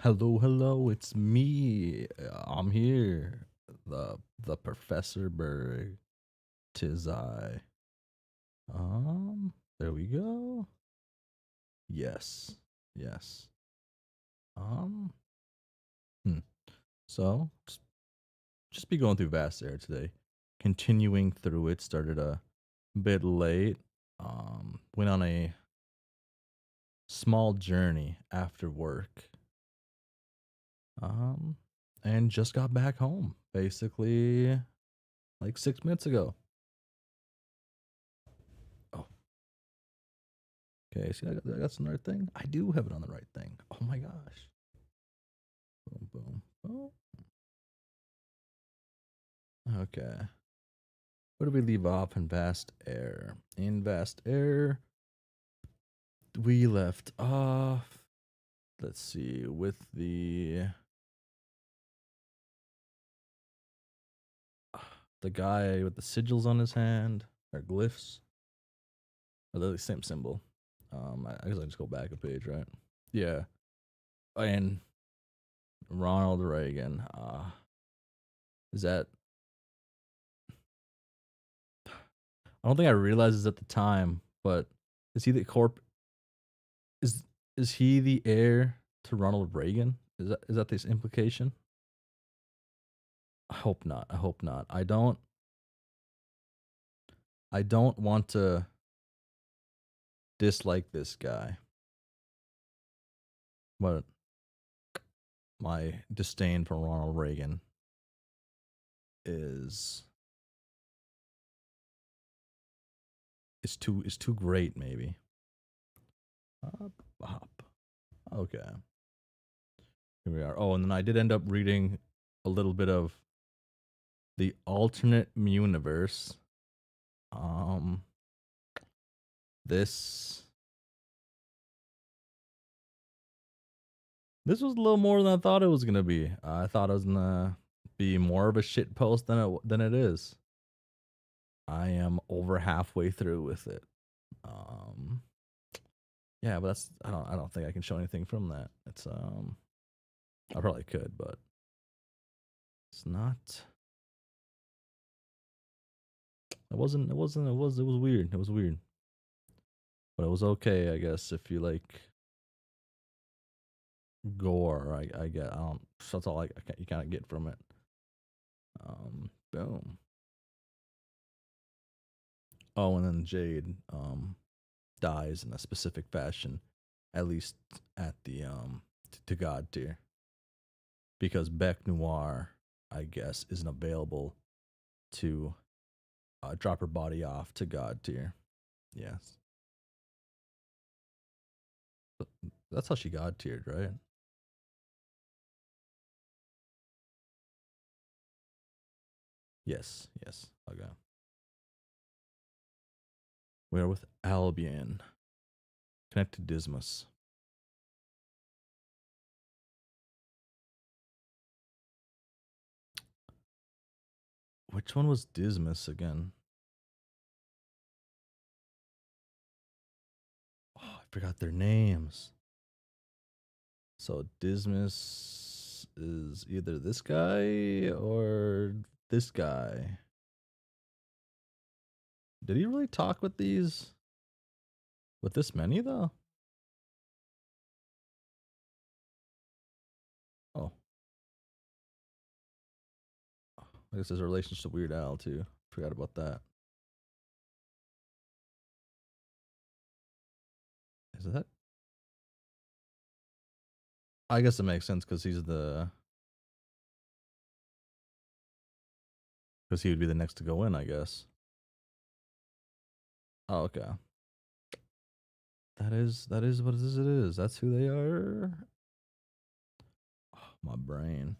Hello, hello, it's me. I'm here. The Professor Berg. Tis I. There we go. Yes. Yes. Um, hmm. So just be going through Vast Air today. Continuing through it, started a bit late. Went on a small journey after work. Um, and just got back home. Basically like 6 minutes ago. Oh, okay, see, that's the right thing. I do have it on the right thing. Oh my gosh. Boom, boom, boom. Okay. Where do we leave off in Vast Air? In Vast Air, we left off. Let's see, with the guy with the sigils on his hand or glyphs. Or they're the same symbol. I guess I just go back a page, right? Yeah. And Ronald Reagan. Is that I don't think I realized this at the time, but is he the is is he the heir to Ronald Reagan? Is that this implication? I hope not. I hope not. I don't want to dislike this guy, but my disdain for Ronald Reagan is is too great. Maybe. Hop, hop. Okay. Here we are. Oh, and then I did end up reading a little bit of the alternate universe. This This was a little more than I thought it was gonna be. I thought it was gonna be more of a shit post than it is. I am over halfway through with it. Um, yeah, but I don't think I can show anything from that. It's I probably could, but it's not. It was weird. It was weird, but it was okay, I guess. If you like gore, I get. I don't. That's all you kind of get from it. Boom. Oh, and then Jade dies in a specific fashion, at least at the to God tier, because Beck Noir, I guess, isn't available to drop her body off to God tier. Yes, but that's how she God tiered, right? Yes, yes. Okay. We are with Albion. Connect to Dismas. Which one was Dismas again? Oh, I forgot their names. So Dismas is either this guy or this guy. Did he really talk with these? With this many though? Oh, I guess there's a relationship to Weird Al too. Forgot about that. Is that? I guess it makes sense because he would be the next to go in. I guess. Oh, okay. That is what it is. That's who they are. Oh, my brain.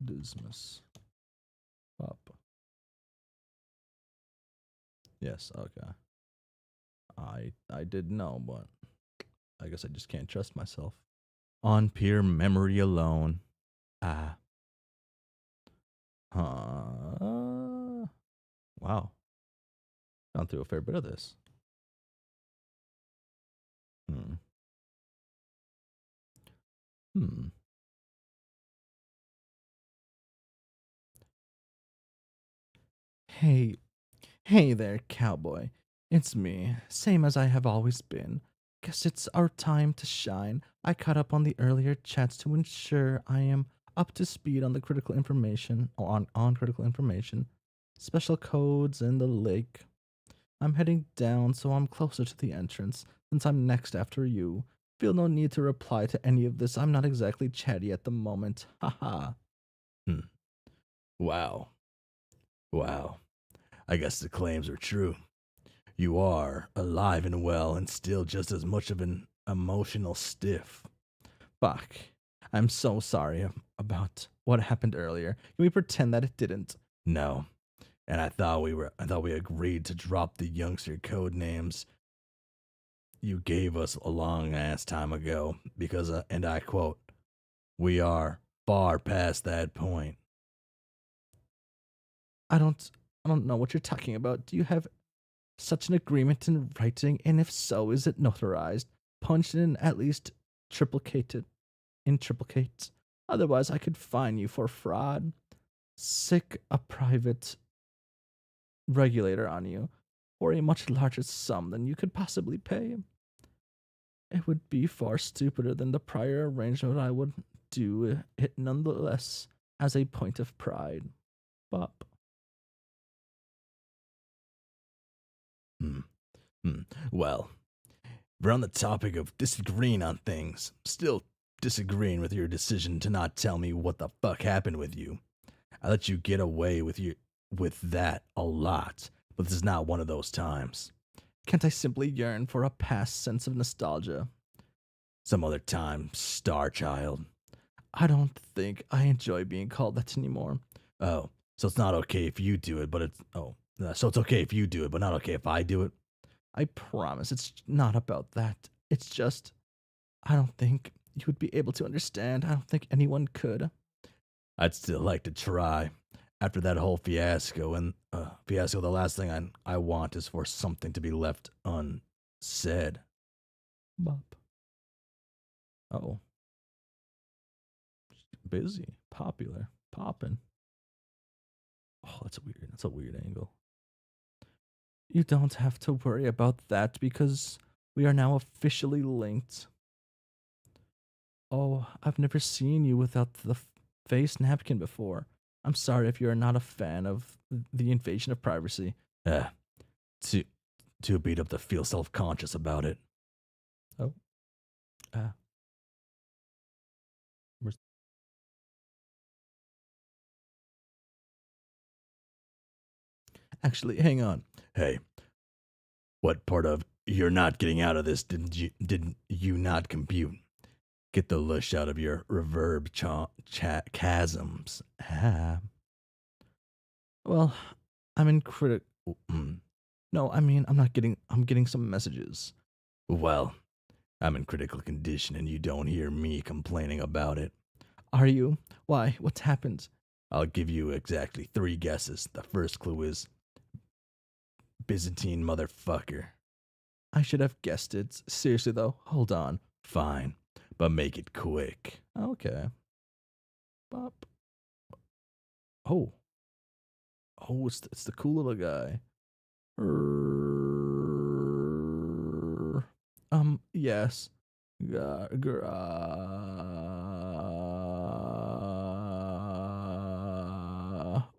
Dismas. Up. Yes. Okay. I did know, but I guess I just can't trust myself. On pure memory alone. Ah. Wow. Gone through a fair bit of this. Hmm. Hmm. Hey, hey there, cowboy. It's me, same as I have always been. Guess it's our time to shine. I caught up on the earlier chats to ensure I am up to speed on the critical information, or on critical information, special codes, and the lake. I'm heading down, so I'm closer to the entrance, since I'm next after you. Feel no need to reply to any of this. I'm not exactly chatty at the moment. Haha. Hmm. Wow. Wow. I guess the claims are true. You are alive and well and still just as much of an emotional stiff. Fuck. I'm so sorry about what happened earlier. Can we pretend that it didn't? No. And I thought we agreed to drop the youngster code names you gave us a long ass time ago because and I quote, we are far past that point. I don't I don't know what you're talking about. Do you have such an agreement in writing? And if so, is it notarized? Punched in at least triplicated in triplicates. Otherwise I could fine you for fraud. Sick a private regulator on you for a much larger sum than you could possibly pay. It would be far stupider than the prior arrangement. I would do it nonetheless as a point of pride. Bop. Hmm. Hmm. Well, we're on the topic of disagreeing on things. Still disagreeing with your decision to not tell me what the fuck happened with you. I let you get away with that a lot, but this is not one of those times. Can't I simply yearn for a past sense of nostalgia? Some other time, star child. I don't think I enjoy being called that anymore. Oh, so it's not okay if you do it, but it's so it's okay if you do it, but not okay if I do it. I promise it's not about that. It's just, I don't think you would be able to understand. I don't think anyone could. I'd still like to try. After that whole fiasco, the last thing I want is for something to be left unsaid. Bop. Oh, busy, popular, popping. Oh, that's a weird. That's a weird angle. You don't have to worry about that because we are now officially linked. Oh, I've never seen you without the face napkin before. I'm sorry if you're not a fan of the invasion of privacy. Uh, too too beat up to feel self conscious about it. Oh, uh, where's- actually, hang on. Hey, what part of you're not getting out of this didn't you not compute? Get the lush out of your reverb chasms. Ah. Well, I'm in critic. Mm. No, I mean, I'm getting some messages. Well, I'm in critical condition and you don't hear me complaining about it. Are you? Why? What's happened? I'll give you exactly three guesses. The first clue is Byzantine motherfucker. I should have guessed it. Seriously though, hold on. Fine, but make it quick. Okay. Bop. Oh, it's the cool little guy. Yes.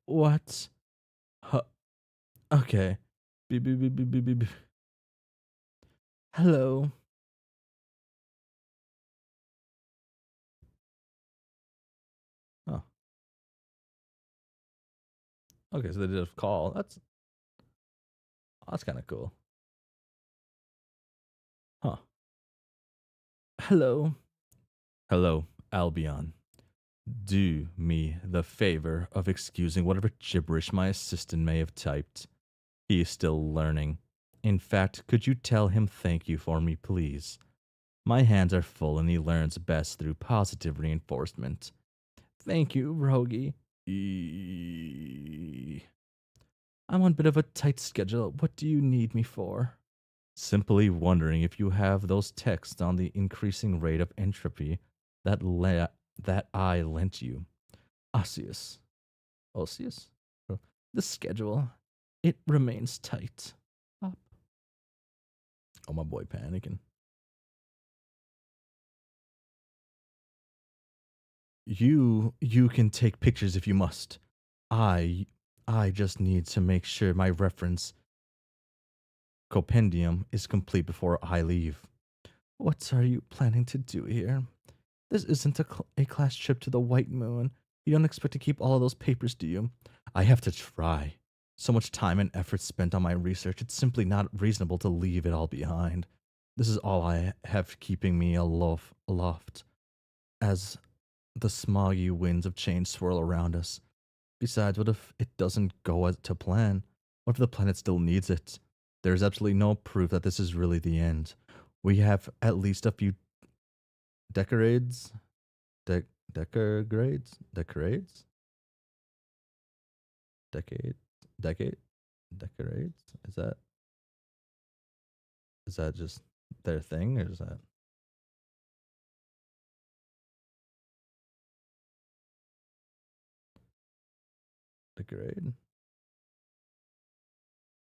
What? Huh. Okay. Beep, beep, beep, beep, beep, beep. Hello. Oh, okay. So they did a call. That's kind of cool. Huh. Hello. Hello, Albion. Do me the favor of excusing whatever gibberish my assistant may have typed. He is still learning. In fact, could you tell him thank you for me, please? My hands are full and he learns best through positive reinforcement. Thank you, Rogie. I'm on a bit of a tight schedule. What do you need me for? Simply wondering if you have those texts on the increasing rate of entropy. that I lent you. Osseous. Osseous? Oh, the schedule. It remains tight. Up. Oh, my boy panicking. You can take pictures if you must. I I just need to make sure my reference compendium is complete before I leave. What are you planning to do here? This isn't a class trip to the White Moon. You don't expect to keep all of those papers, do you? I have to try. So much time and effort spent on my research, it's simply not reasonable to leave it all behind. This is all I have keeping me aloft as the smoggy winds of change swirl around us. Besides, what if it doesn't go as to plan? What if the planet still needs it? There is absolutely no proof that this is really the end. We have at least a few decades, decades, decade, decade, decades. Is that just their thing, or is that degrade?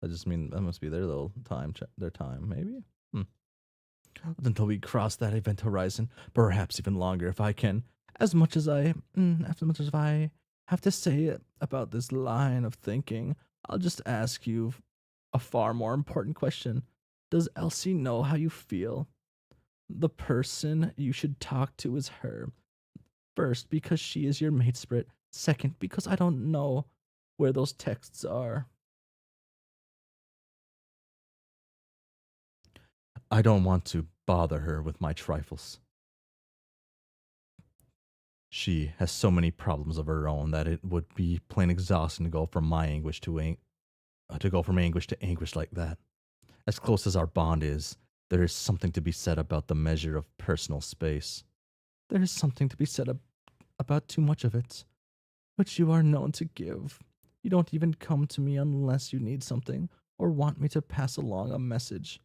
I just mean that must be their little time, their time, maybe. Hmm. Until we cross that event horizon, perhaps even longer if I can. As much as I have to say about this line of thinking, I'll just ask you a far more important question. Does Elsie know how you feel? The person you should talk to is her. First, because she is your mate spirit. Second, because I don't know where those texts are. I don't want to bother her with my trifles. She has so many problems of her own that it would be plain exhausting to go from my anguish to go from anguish to anguish like that. As close as our bond is, there is something to be said about the measure of personal space. There is something to be said about too much of it, which you are known to give. You don't even come to me unless you need something or want me to pass along a message.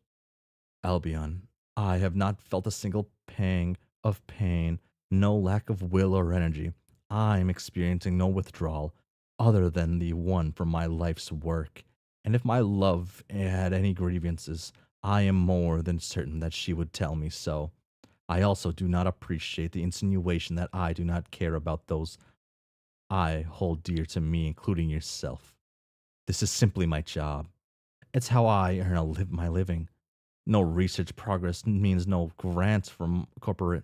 Albion, I have not felt a single pang of pain, no lack of will or energy. I'm experiencing no withdrawal other than the one from my life's work. And if my love had any grievances, I am more than certain that she would tell me so. I also do not appreciate the insinuation that I do not care about those I hold dear to me, including yourself. This is simply my job. It's how I earn my living. No research progress means no grants from corporate,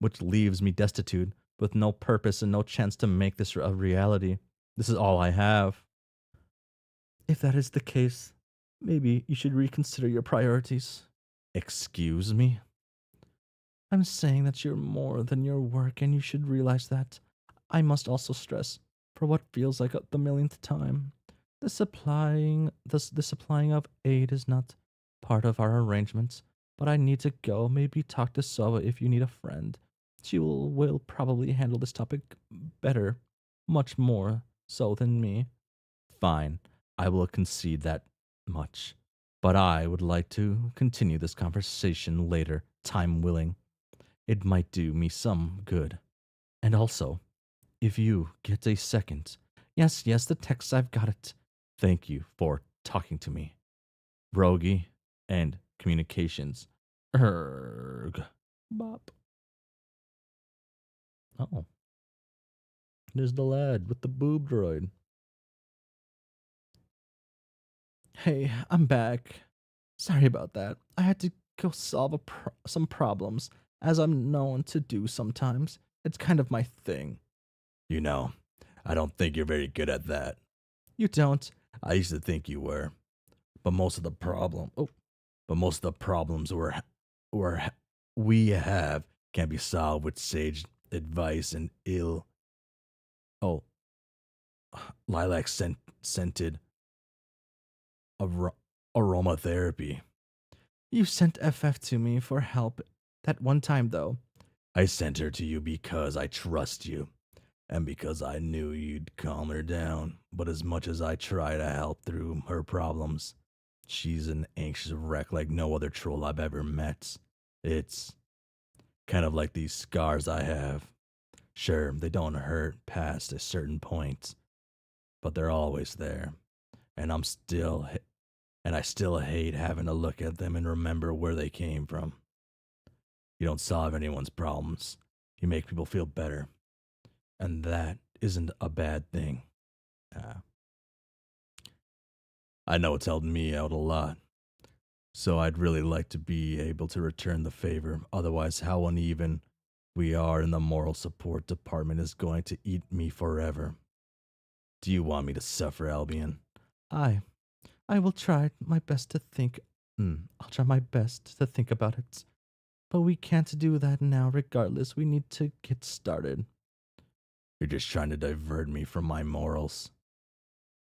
which leaves me destitute with no purpose and no chance to make this a reality. This is all I have. If that is the case, maybe you should reconsider your priorities. Excuse me? I'm saying that you're more than your work and you should realize that. I must also stress, for what feels like the millionth time, the supplying of aid is not part of our arrangements, but I need to go. Maybe talk to Sova if you need a friend. She will probably handle this topic better, much more so than me. Fine, I will concede that much. But I would like to continue this conversation later, time willing. It might do me some good. And also, if you get a second, yes, the text, I've got it. Thank you for talking to me. Rogi and communications. Erg. Bop. Oh, there's the lad with the boob droid. Hey, I'm back. Sorry about that. I had to go solve some problems, as I'm known to do sometimes. It's kind of my thing. You know, I don't think you're very good at that. You don't? I used to think you were, but most of the problems we're we have can be solved with sage advice and oh lilac scented ar- aromatherapy. You sent FF to me for help that one time, though. I sent her to you because I trust you, and because I knew you'd calm her down. But as much as I try to help through her problems, she's an anxious wreck like no other troll I've ever met. It's Kind of like these scars I have. Sure, they don't hurt past a certain point, but they're always there. And I still hate having to look at them and remember where they came from. You don't solve anyone's problems. You make people feel better. And that isn't a bad thing. Uh, I know it's helped me out a lot. So I'd really like to be able to return the favor. Otherwise, how uneven we are in the moral support department is going to eat me forever. Do you want me to suffer, Albion? I I will try my best to think. I'll try my best to think about it. But we can't do that now, regardless. We need to get started. You're just trying to divert me from my morals.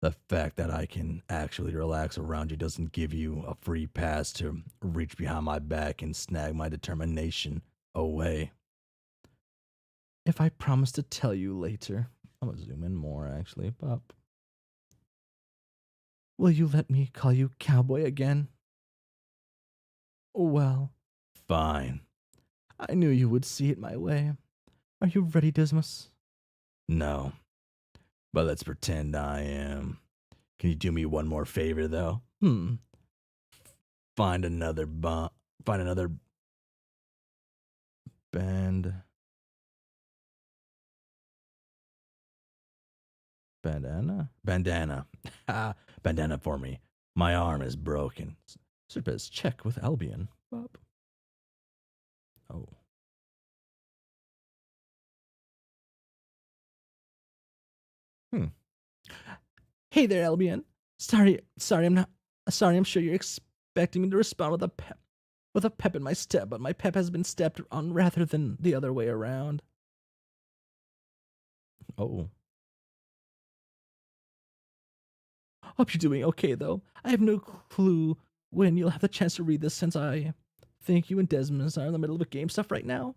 The fact that I can actually relax around you doesn't give you a free pass to reach behind my back and snag my determination away. If I promise to tell you later, I'm gonna zoom in more actually, Pop. Will you let me call you cowboy again? Well, Fine. I knew you would see it my way. Are you ready, Dismas? No. But let's pretend I am. Can you do me one more favor, though? Find another Find another band. Bandana. Bandana for me. My arm is broken. Serpes, check with Albion. Pop. Oh. Hey there, Albion. Sorry, I'm sure you're expecting me to respond with a pep in my step, but my pep has been stepped on rather than the other way around. Oh. Hope you're doing okay, though. I have no clue when you'll have the chance to read this since I think you and Desmond are in the middle of a game stuff right now.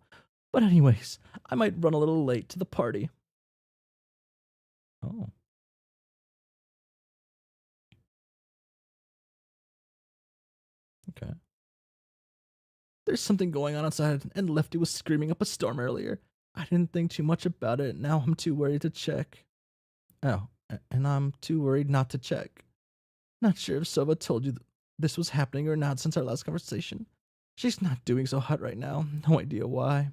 But anyways, I might run a little late to the party. Oh. Okay. There's something going on outside, and Lefty was screaming up a storm earlier. I didn't think too much about it. Now I'm too worried to check. Oh, and I'm too worried not to check. Not sure if Sova told you this was happening or not since our last conversation. She's not doing so hot right now. No idea why.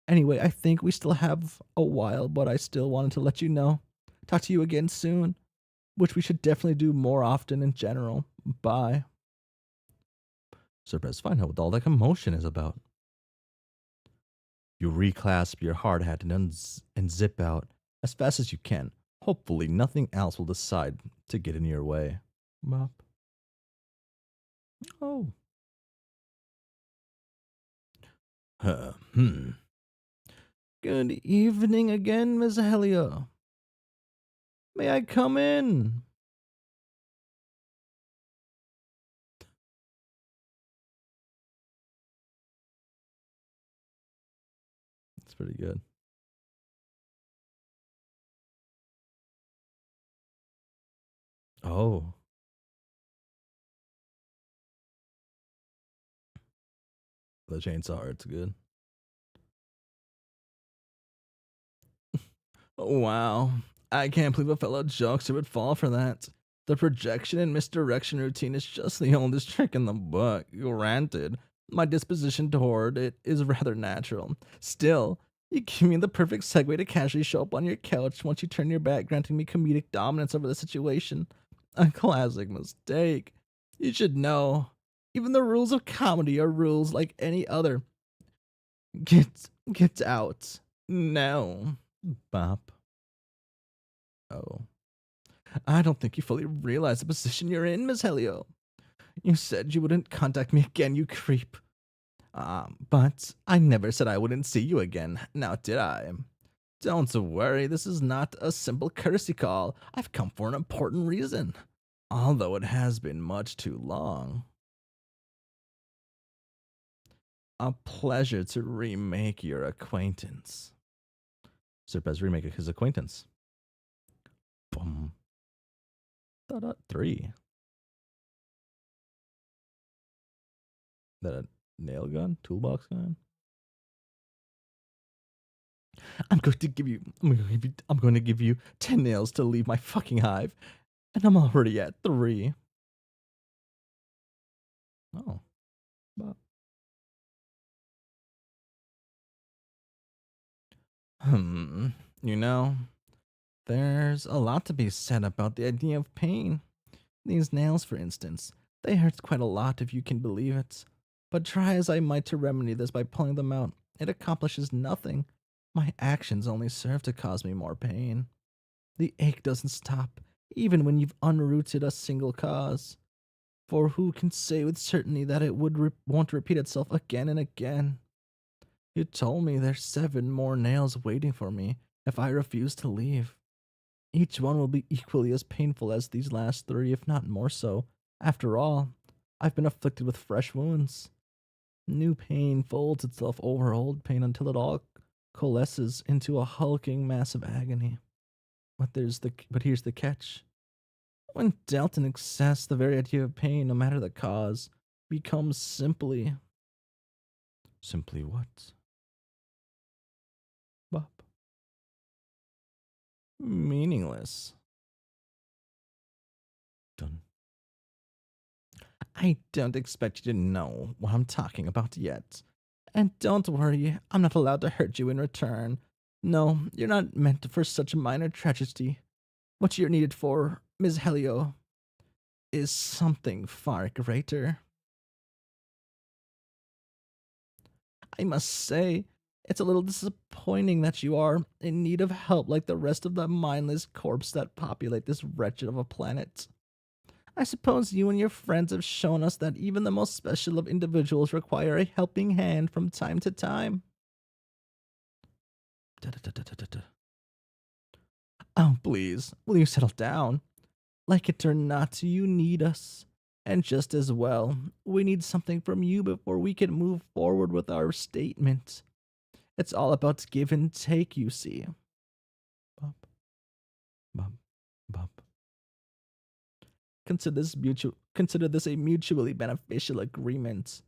Anyway, I think we still have a while, but I still wanted to let you know. Talk to you again soon, which we should definitely do more often in general. Bye. Serpes, find out what all that commotion is about. You reclasp your hard hat and zip out as fast as you can. Hopefully, nothing else will decide to get in your way. Bop. Oh. Good evening again, Miss Helio. May I come in? That's pretty good. Oh. The chainsaw art's good. Oh, wow. I can't believe a fellow jokester would fall for that. The projection and misdirection routine is just the oldest trick in the book. Granted, my disposition toward it is rather natural. Still, you give me the perfect segue to casually show up on your couch once you turn your back, granting me comedic dominance over the situation. A classic mistake. You should know. Even the rules of comedy are rules like any other. Get out. No. Bop. Oh. I don't think you fully realize the position you're in, Miss Helio. You said you wouldn't contact me again, you creep. But I never said I wouldn't see you again, now did I? Don't worry, this is not a simple courtesy call. I've come for an important reason. Although it has been much too long. A pleasure to remake your acquaintance. Serpes remake his acquaintance. Boom. 3. That a nail gun? Toolbox gun? I'm going to give you 10 nails to leave my fucking hive, and I'm already at 3. Oh, but, hmm, you know, there's a lot to be said about the idea of pain. These nails, for instance, they hurt quite a lot if you can believe it. But try as I might to remedy this by pulling them out, it accomplishes nothing. My actions only serve to cause me more pain. The ache doesn't stop, even when you've unrooted a single cause. For who can say with certainty that it won't repeat itself again and again? You told me there's 7 more nails waiting for me if I refuse to leave. Each one will be equally as painful as these last 3, if not more so. After all, I've been afflicted with fresh wounds. New pain folds itself over old pain until it all coalesces into a hulking mass of agony. But here's the catch. When dealt in excess, the very idea of pain, no matter the cause, becomes simply what? Bob. Meaningless. Done. I don't expect you to know what I'm talking about yet. And don't worry, I'm not allowed to hurt you in return. No, you're not meant for such a minor tragedy. What you're needed for, Ms. Helio, is something far greater. I must say, it's a little disappointing that you are in need of help like the rest of the mindless corpse that populate this wretched of a planet. I suppose you and your friends have shown us that even the most special of individuals require a helping hand from time to time. Da-da-da-da-da-da. Oh, please, will you settle down? Like it or not, you need us. And just as well, we need something from you before we can move forward with our statement. It's all about give and take, you see. Bump, bump, bump. Consider this a mutually beneficial agreement.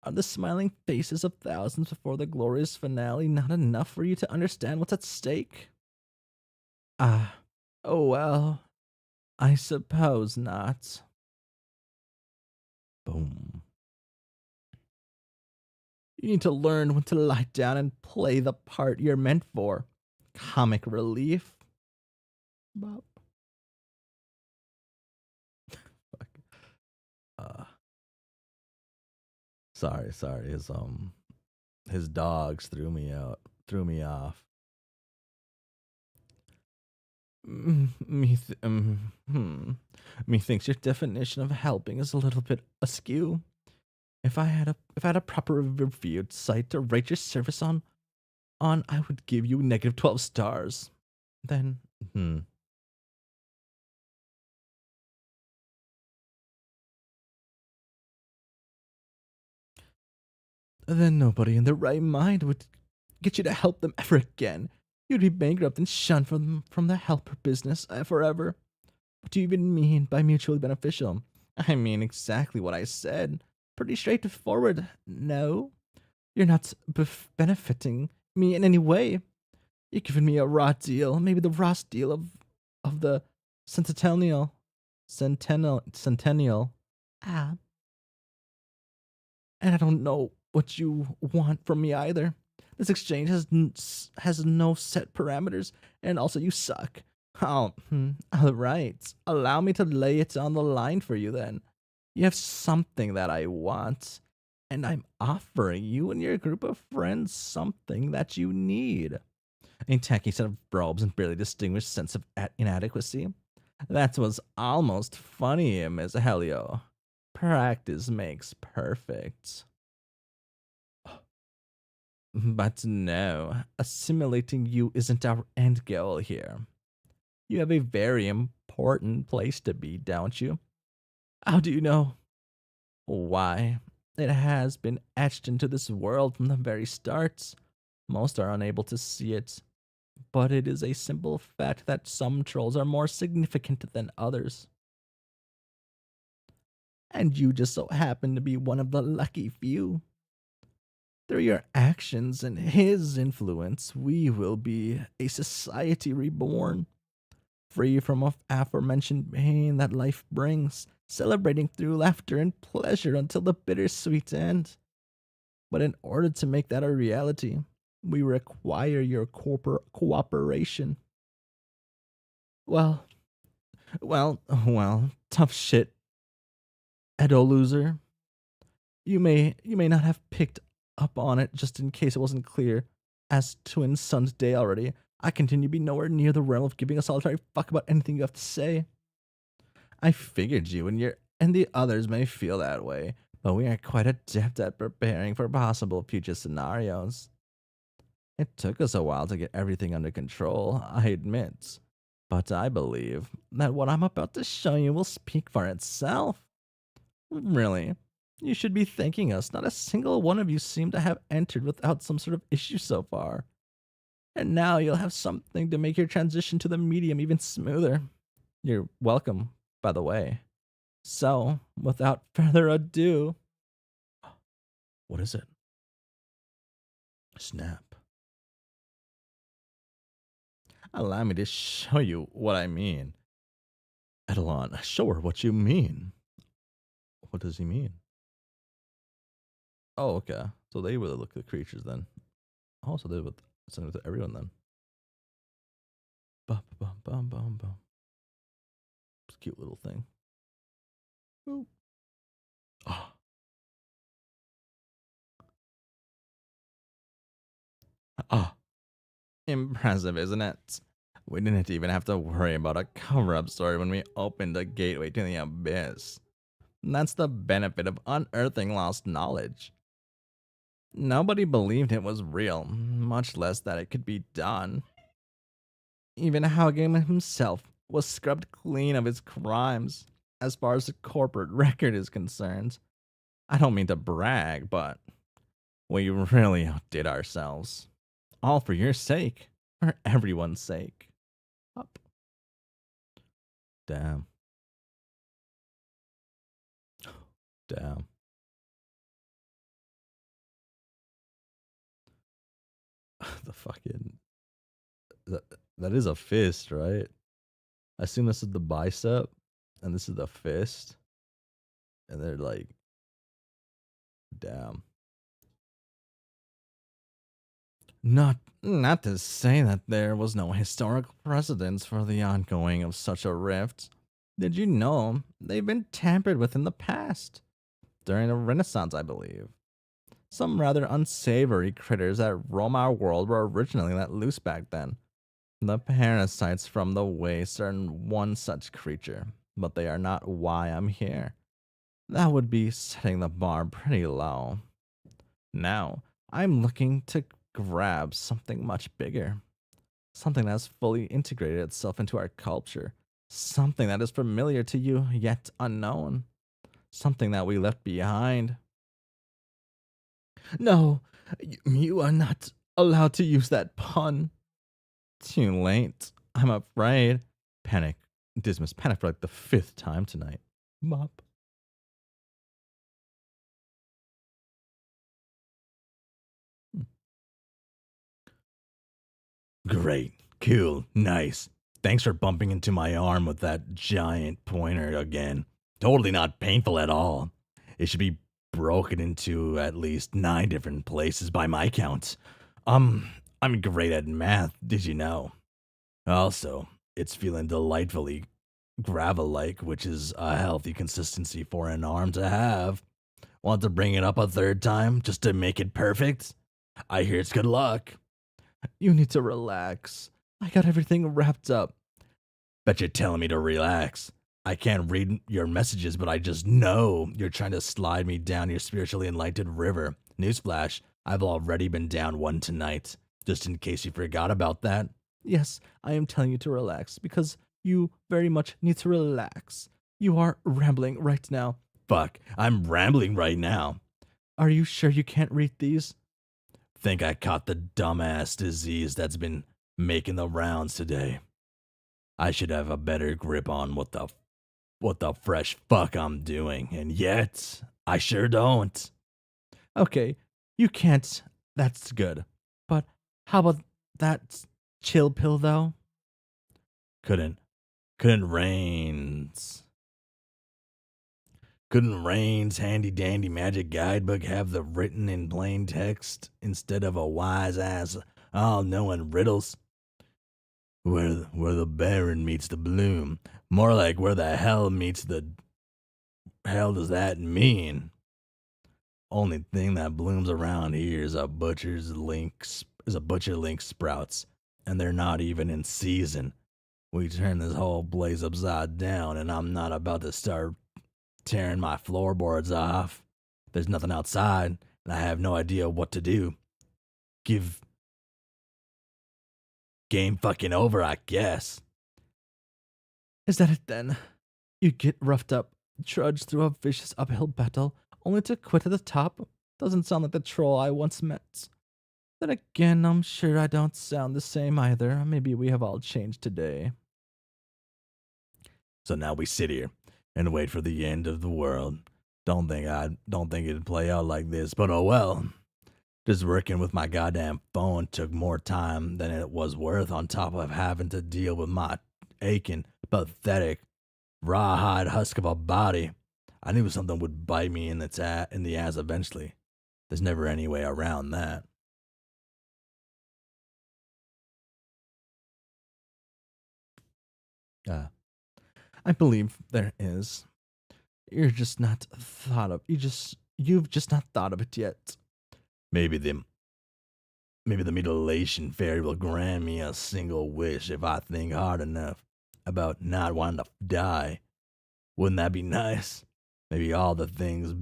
Are the smiling faces of thousands before the glorious finale not enough for you to understand what's at stake? Ah, oh well, I suppose not. Boom. You need to learn when to lie down and play the part you're meant for. Comic relief. Bop. Fuck. Uh, sorry. His dogs threw me off. Me thinks your definition of helping is a little bit askew. If I had a proper reviewed site to rate your service on, I would give you negative 12 stars. Then, then nobody in their right mind would get you to help them ever again. You'd be bankrupt and shunned from the helper business forever. What do you even mean by mutually beneficial? I mean exactly what I said. Pretty straightforward. No, you're not benefiting me in any way. You're giving me a raw deal, maybe the raw deal of the centennial. Ah, and I don't know what you want from me either. This exchange has no set parameters, and also you suck. Oh, all right. Allow me to lay it on the line for you then. You have something that I want, and I'm offering you and your group of friends something that you need. A tacky set of robes and barely distinguished sense of inadequacy. That was almost funny, Miss Helio. Practice makes perfect. But no, assimilating you isn't our end goal here. You have a very important place to be, don't you? How do you know? Why? It has been etched into this world from the very start. Most are unable to see it, but it is a simple fact that some trolls are more significant than others. And you just so happen to be one of the lucky few. Through your actions and his influence, we will be a society reborn, free from aforementioned pain that life brings, celebrating through laughter and pleasure until the bittersweet end. But in order to make that a reality, we require your cooperation. Well, tough shit, Edo loser. You may not have picked up on it just in case it wasn't clear. As Twin Sun's Day already, I continue to be nowhere near the realm of giving a solitary fuck about anything you have to say. I figured you and the others may feel that way, but we are quite adept at preparing for possible future scenarios. It took us a while to get everything under control, I admit. But I believe that what I'm about to show you will speak for itself. Really, you should be thanking us. Not a single one of you seem to have entered without some sort of issue so far. And now you'll have something to make your transition to the medium even smoother. You're welcome, by the way. So, without further ado, what is it? Snap. Allow me to show you what I mean. Edelon, show her what you mean. What does he mean? Oh, okay. So they really look at the creatures then. Oh, so they would send it to everyone then. Bum, bum, bum, bum, bum. It's a cute little thing. Ooh. Oh. Oh. Impressive, isn't it? We didn't even have to worry about a cover-up story when we opened the gateway to the abyss. That's the benefit of unearthing lost knowledge. Nobody believed it was real, much less that it could be done. Even Haugen himself was scrubbed clean of his crimes, as far as the corporate record is concerned. I don't mean to brag, but we really outdid ourselves. All for your sake, for everyone's sake. Up. Damn. Damn. The fucking that is a fist, right? I assume this is the bicep, and this is the fist, and they're like, damn. Not to say that there was no historical precedence for the ongoing of such a rift. Did you know they've been tampered with in the past? During the Renaissance, I believe. Some rather unsavory critters that roam our world were originally let loose back then. The parasites from the waste are one such creature, but they are not why I'm here. That would be setting the bar pretty low. Now, I'm looking to grab something much bigger. Something that has fully integrated itself into our culture. Something that is familiar to you, yet unknown. Something that we left behind. No, you are not allowed to use that pun. Too late, I'm afraid. Panic. Dismas panicked for like the 5th time tonight. Mop. Great. Cool. Nice. Thanks for bumping into my arm with that giant pointer again. Totally not painful at all. It should be broken into at least 9 different places by my count. I'm great at math, did you know? Also, it's feeling delightfully gravel-like, which is a healthy consistency for an arm to have. Want to bring it up a 3rd time, just to make it perfect? I hear it's good luck. You need to relax. I got everything wrapped up. Bet you're telling me to relax. I can't read your messages, but I just know you're trying to slide me down your spiritually enlightened river. Newsflash, I've already been down one tonight. Just in case you forgot about that. Yes, I am telling you to relax, because you very much need to relax. You are rambling right now. Fuck, I'm rambling right now. Are you sure you can't read these? Think I caught the dumbass disease that's been making the rounds today. I should have a better grip on what the fresh fuck I'm doing, and yet I sure don't. Okay, You can't. That's good. But how about that chill pill, though? Couldn't couldn't Rain's couldn't Rain's handy dandy magic guidebook have the written in plain text instead of a wise ass all knowing riddles? Where the Baron meets the bloom. More like where the hell meets the hell does that mean? Only thing that blooms around here is a butcher link sprouts, and they're not even in season. We turn this whole place upside down, and I'm not about to start tearing my floorboards off. There's nothing outside, and I have no idea what to do. Give game fucking over, I guess. Is that it then? You get roughed up, trudge through a vicious uphill battle, only to quit at the top? Doesn't sound like the troll I once met. Then again, I'm sure I don't sound the same either. Maybe we have all changed today. So now we sit here and wait for the end of the world. Don't think it'd play out like this, but oh well. Just working with my goddamn phone took more time than it was worth on top of having to deal with my aching, pathetic, rawhide husk of a body. I knew something would bite me in in the ass eventually. There's never any way around that. Uh, I believe there is. You're just not thought of. You've just not thought of it yet. Maybe the maybe the mutilation fairy will grant me a single wish if I think hard enough about not wanting to die. Wouldn't that be nice? Maybe all the things,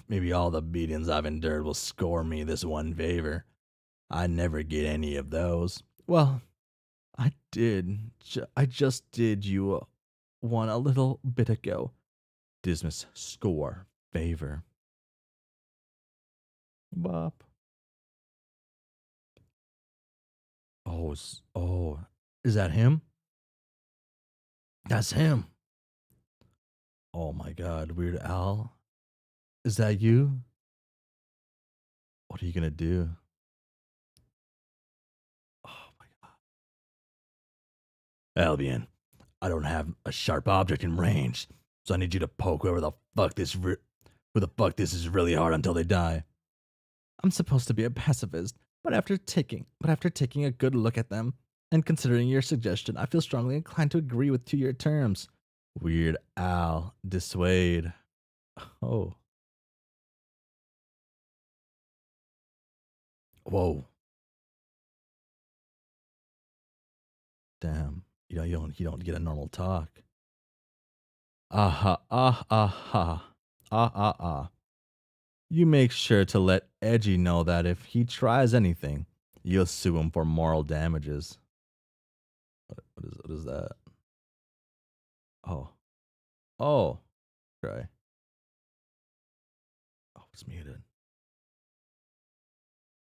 maybe all the beatings I've endured will score me this one favor. I never get any of those. Well, I did. I just did you one a little bit ago. Dismiss score favor. Bop. Oh, is that him? That's him. Oh my God, Weird Al, is that you? What are you gonna do? Oh my God, Albion, I don't have a sharp object in range, so I need you to poke who the fuck this is really hard until they die. I'm supposed to be a pacifist, but after taking a good look at them and considering your suggestion, I feel strongly inclined to agree with to your terms. Weird Al, dissuade. Oh, whoa, damn. You don't get a normal talk. Aha, ah, aha, ah, ah, ah. You make sure to let Edgy know that if he tries anything, you'll sue him for moral damages. What is that? Oh, oh, try. Oh, it's muted.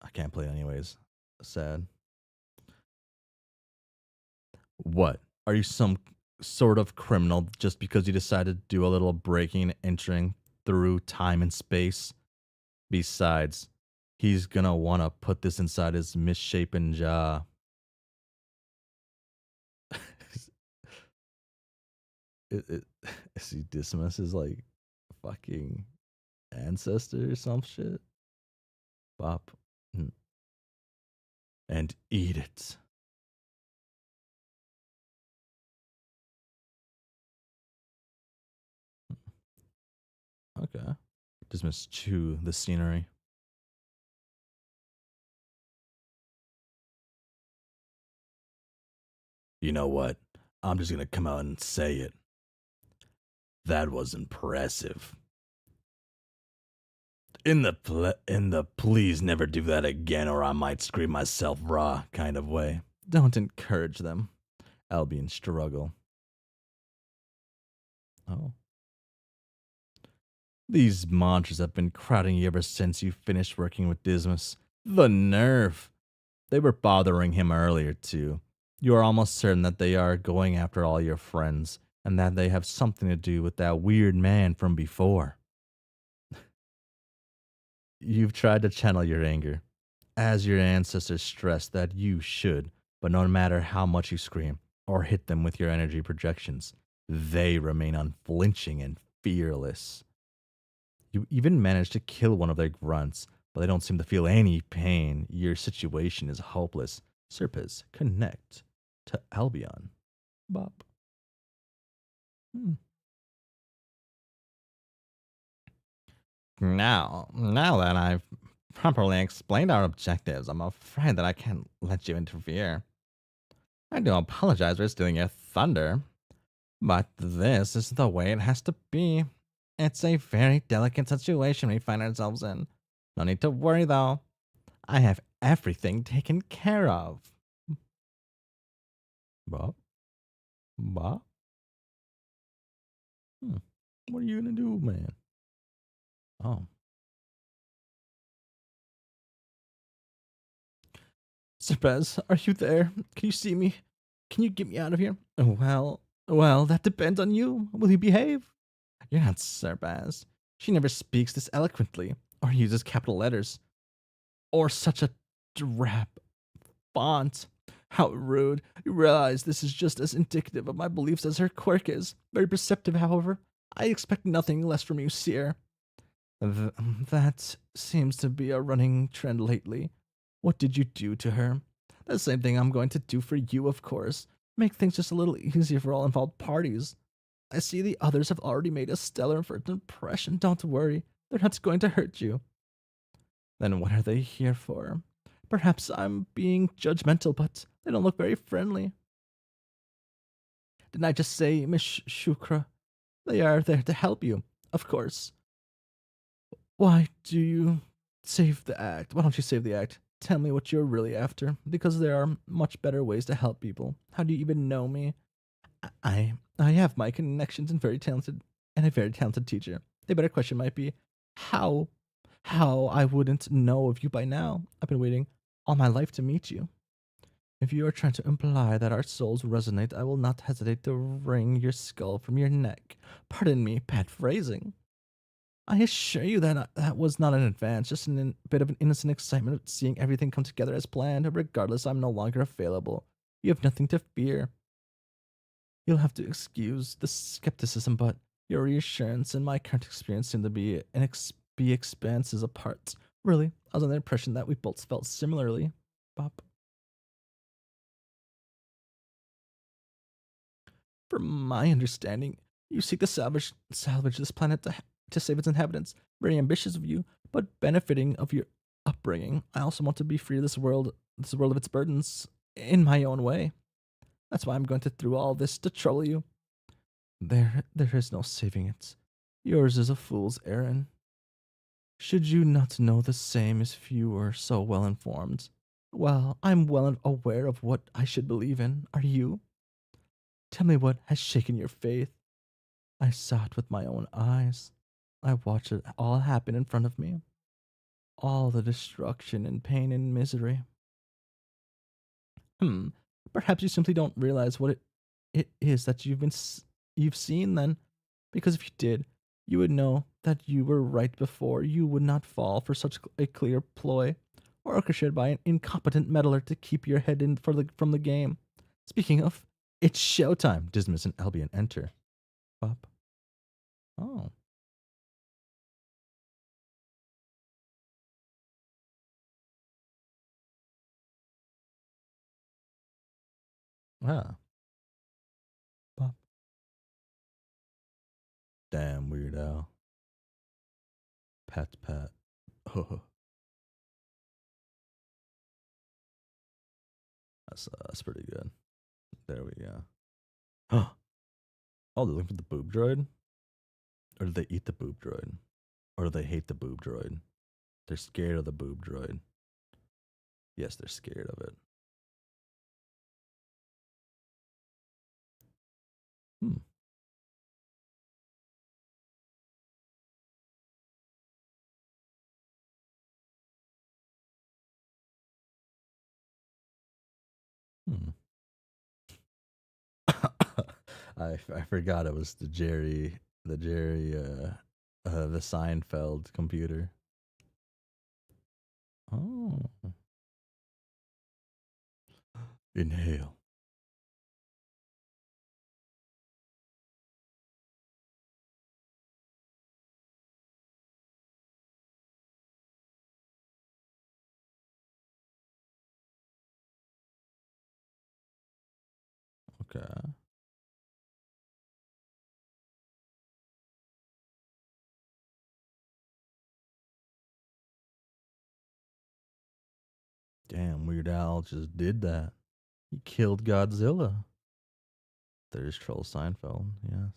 I can't play it anyways. Sad. What? Are you some sort of criminal just because you decided to do a little breaking and entering through time and space? Besides, he's gonna wanna put this inside his misshapen jaw. it, is he dismiss his like fucking ancestor or some shit? Bop. And eat it. Okay. Dismiss chew the scenery. You know what? I'm just gonna come out and say it. That was impressive. In the please never do that again or I might scream myself raw kind of way. Don't encourage them. Albion struggle. Oh. These monsters have been crowding you ever since you finished working with Dismas. The nerve! They were bothering him earlier, too. You are almost certain that they are going after all your friends, and that they have something to do with that weird man from before. You've tried to channel your anger, as your ancestors stressed that you should, but no matter how much you scream or hit them with your energy projections, they remain unflinching and fearless. You even managed to kill one of their grunts, but they don't seem to feel any pain. Your situation is hopeless. Serpes, connect to Albion. Bop. Hmm. Now that I've properly explained our objectives, I'm afraid that I can't let you interfere. I do apologize for stealing your thunder, but this is the way it has to be. It's a very delicate situation we find ourselves in. No need to worry though. I have everything taken care of. Bob? Bob? Hmm. What are you gonna do, man? Oh. Serpez, are you there? Can you see me? Can you get me out of here? Well, that depends on you. Will you behave? You're not Serpaz. She never speaks this eloquently, or uses capital letters, or such a drab font. How rude. You realize this is just as indicative of my beliefs as her quirk is. Very perceptive, however. I expect nothing less from you, Seer. That seems to be a running trend lately. What did you do to her? The same thing I'm going to do for you, of course. Make things just a little easier for all involved parties. I see the others have already made a stellar first impression. Don't worry, they're not going to hurt you. Then what are they here for? Perhaps I'm being judgmental, but they don't look very friendly. Didn't I just say, Miss Shukra? They are there to help you, of course. Why do you save the act? Why don't you save the act? Tell me what you're really after, because there are much better ways to help people. How do you even know me? I have my connections and a very talented teacher. The better question might be, how? How I wouldn't know of you by now. I've been waiting all my life to meet you. If you are trying to imply that our souls resonate, I will not hesitate to wring your skull from your neck. Pardon me, bad phrasing. I assure you that that was not an advance, just bit of an innocent excitement of seeing everything come together as planned. Regardless, I'm no longer available. You have nothing to fear. You'll have to excuse the skepticism, but your reassurance and my current experience seem to be expanses apart. Really, I was under the impression that we both felt similarly. Bop. From my understanding, you seek to salvage this planet to save its inhabitants. Very ambitious of you, but benefiting of your upbringing. I also want to be free of this world of its burdens, in my own way. That's why I'm going to through all this to trouble you. There is no saving it. Yours is a fool's errand. Should you not know the same if you were so well informed? Well, I'm well aware of what I should believe in. Are you? Tell me what has shaken your faith. I saw it with my own eyes. I watched it all happen in front of me. All the destruction and pain and misery. Hmm. Perhaps you simply don't realize what it is that you've seen then, because if you did, you would know that you were right before. You would not fall for such a clear ploy, orchestrated by an incompetent meddler to keep your head in from the game. Speaking of, it's showtime. Dismas and Albion enter. Bop. Oh. Ah. Bop. Damn weird Al. Pat pat. Oh, that's pretty good. There we go. Oh, they're looking for the boob droid? Or do they eat the boob droid? Or do they hate the boob droid? They're scared of the boob droid. Yes, they're scared of it. Hmm. Hmm. I forgot it was the Seinfeld computer. Oh. Inhale. Okay. Damn, Weird Al just did that. He killed Godzilla. There's Troll Seinfeld, yes.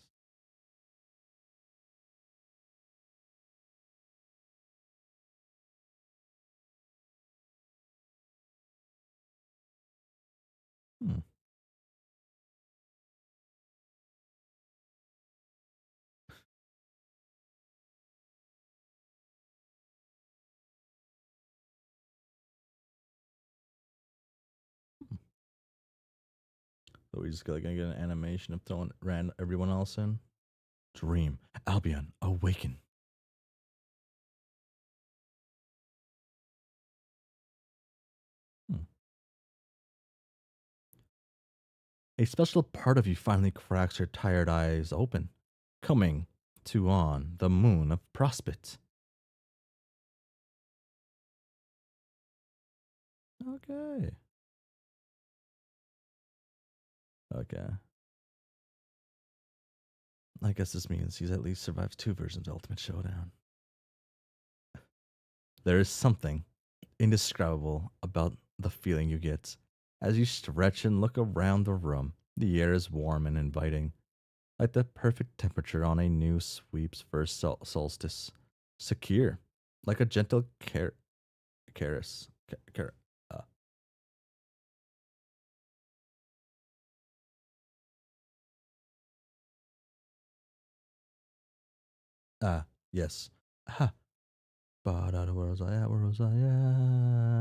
Hmm. So we just gonna get an animation of throwing everyone else in. Dream, Albion, awaken. Hmm. A special part of you finally cracks her tired eyes open, coming to on the moon of Prospect. Okay. Okay. I guess this means he's at least survived two versions of Ultimate Showdown. There is something indescribable about the feeling you get as you stretch and look around the room. The air is warm and inviting, like the perfect temperature on a new sweep's first solstice. Secure, like a gentle caress. Uh, yes. Ha. But where was I at? Where was I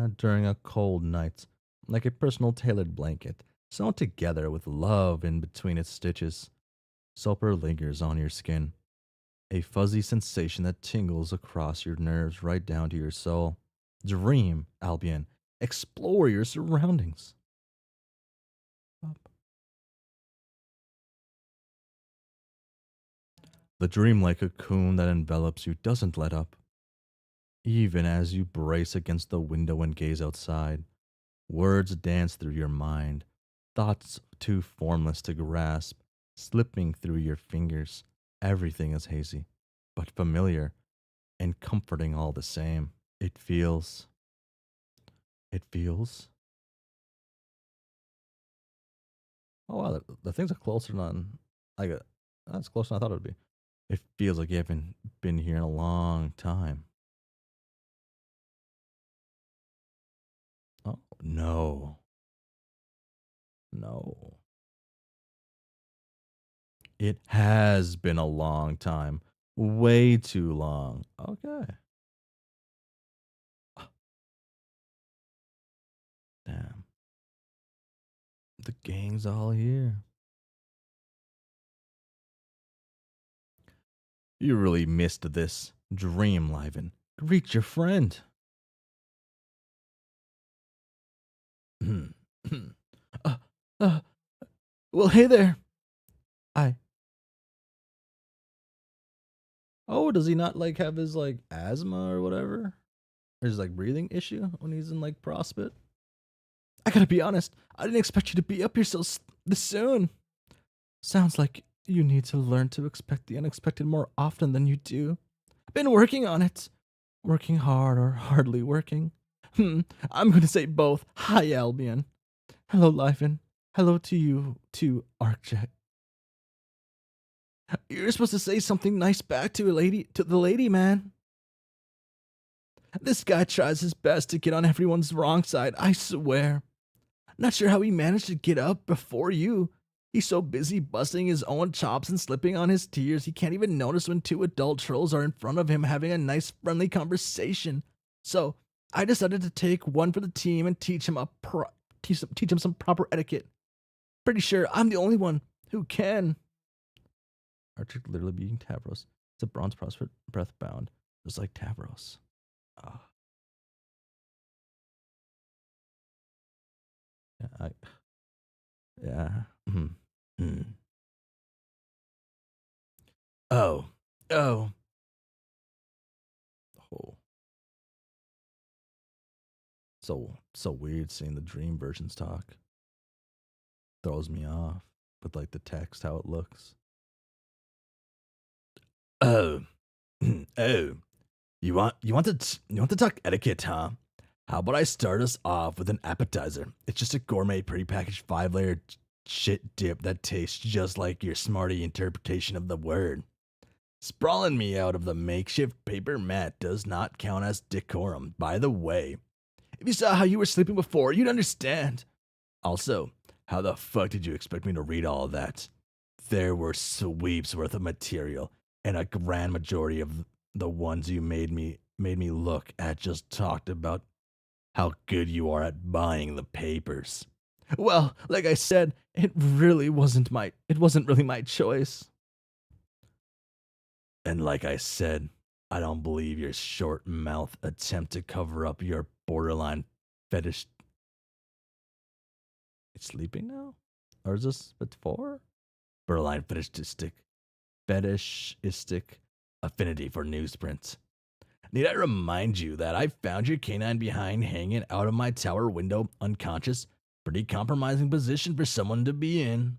at? During a cold night, like a personal tailored blanket, sewn together with love in between its stitches. Sulfur lingers on your skin, a fuzzy sensation that tingles across your nerves right down to your soul. Dream, Albion. Explore your surroundings. The dreamlike cocoon that envelops you doesn't let up, even as you brace against the window and gaze outside. Words dance through your mind, thoughts too formless to grasp, slipping through your fingers. Everything is hazy, but familiar and comforting all the same. It feels, it feels. Oh wow, the things are closer than I got. That's closer than I thought it would be. It feels like you haven't been here in a long time. Oh no, no. It has been a long time, way too long. Okay. Damn. The gang's all here. You really missed this. Dream, Liven. Greet your friend. uh, uh, well, hey there. I. Oh, does he not like have his like asthma or whatever? Or his like breathing issue when he's in like prospect? I gotta be honest. I didn't expect you to be up here this soon. Sounds like you need to learn to expect the unexpected more often than you do. I've been working on it. Working hard or hardly working. I'm gonna say both. Hi, Albion. Hello, Lifen. Hello to you, too, Arcjet. You're supposed to say something nice back to the lady, man. This guy tries his best to get on everyone's wrong side, I swear. Not sure how he managed to get up before you. He's so busy busting his own chops and slipping on his tears, he can't even notice when two adult trolls are in front of him having a nice, friendly conversation. So, I decided to take one for the team and teach him some proper etiquette. Pretty sure I'm the only one who can. Archer literally being Tavros. It's a bronze prospect breath bound, just like Tavros. Ah. Yeah, yeah. Mhm. Mm. Oh, oh, oh. So weird seeing the dream versions talk. Throws me off with like the text, how it looks. Oh, oh. You want to talk etiquette, huh? How about I start us off with an appetizer? It's just a gourmet prepackaged 5-layer shit dip that tastes just like your smarty interpretation of the word. Sprawling me out of the makeshift paper mat does not count as decorum, by the way. If you saw how you were sleeping before, you'd understand. Also, how the fuck did you expect me to read all of that? There were sweeps worth of material, and a grand majority of the ones you made me look at just talked about how good you are at buying the papers. Well, like I said, it wasn't really my choice. And like I said, I don't believe your short mouth attempt to cover up your borderline fetish. It's sleeping now? Or is this before? Borderline fetishistic affinity for newsprint. Need I remind you that I found your canine behind hanging out of my tower window unconscious? Pretty compromising position for someone to be in.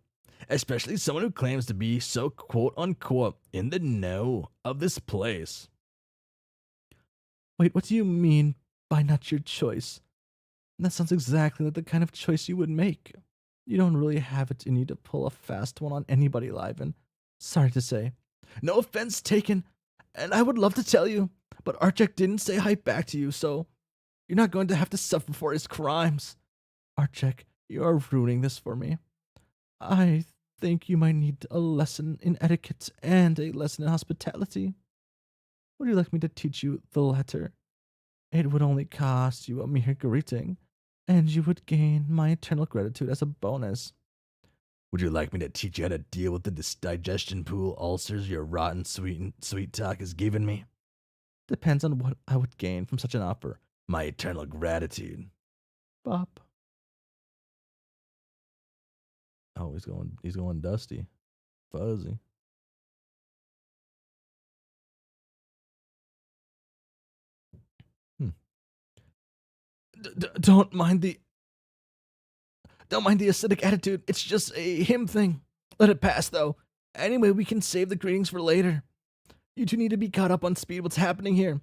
Especially someone who claims to be so quote unquote in the know of this place. Wait, what do you mean by not your choice? That sounds exactly like the kind of choice you would make. You don't really have it in you to pull a fast one on anybody, Liven. Sorry to say. No offense taken, and I would love to tell you, but Archek didn't say hi back to you, so you're not going to have to suffer for his crimes. Archek, you are ruining this for me. I think you might need a lesson in etiquette and a lesson in hospitality. Would you like me to teach you the latter? It would only cost you a mere greeting, and you would gain my eternal gratitude as a bonus. Would you like me to teach you how to deal with the digestion pool ulcers your rotten sweet talk has given me? Depends on what I would gain from such an offer. My eternal gratitude. Bop. Oh, he's going dusty. Fuzzy. Hmm. Don't mind the acidic attitude. It's just a him thing. Let it pass though. Anyway, we can save the greetings for later. You two need to be caught up on speed. What's happening here?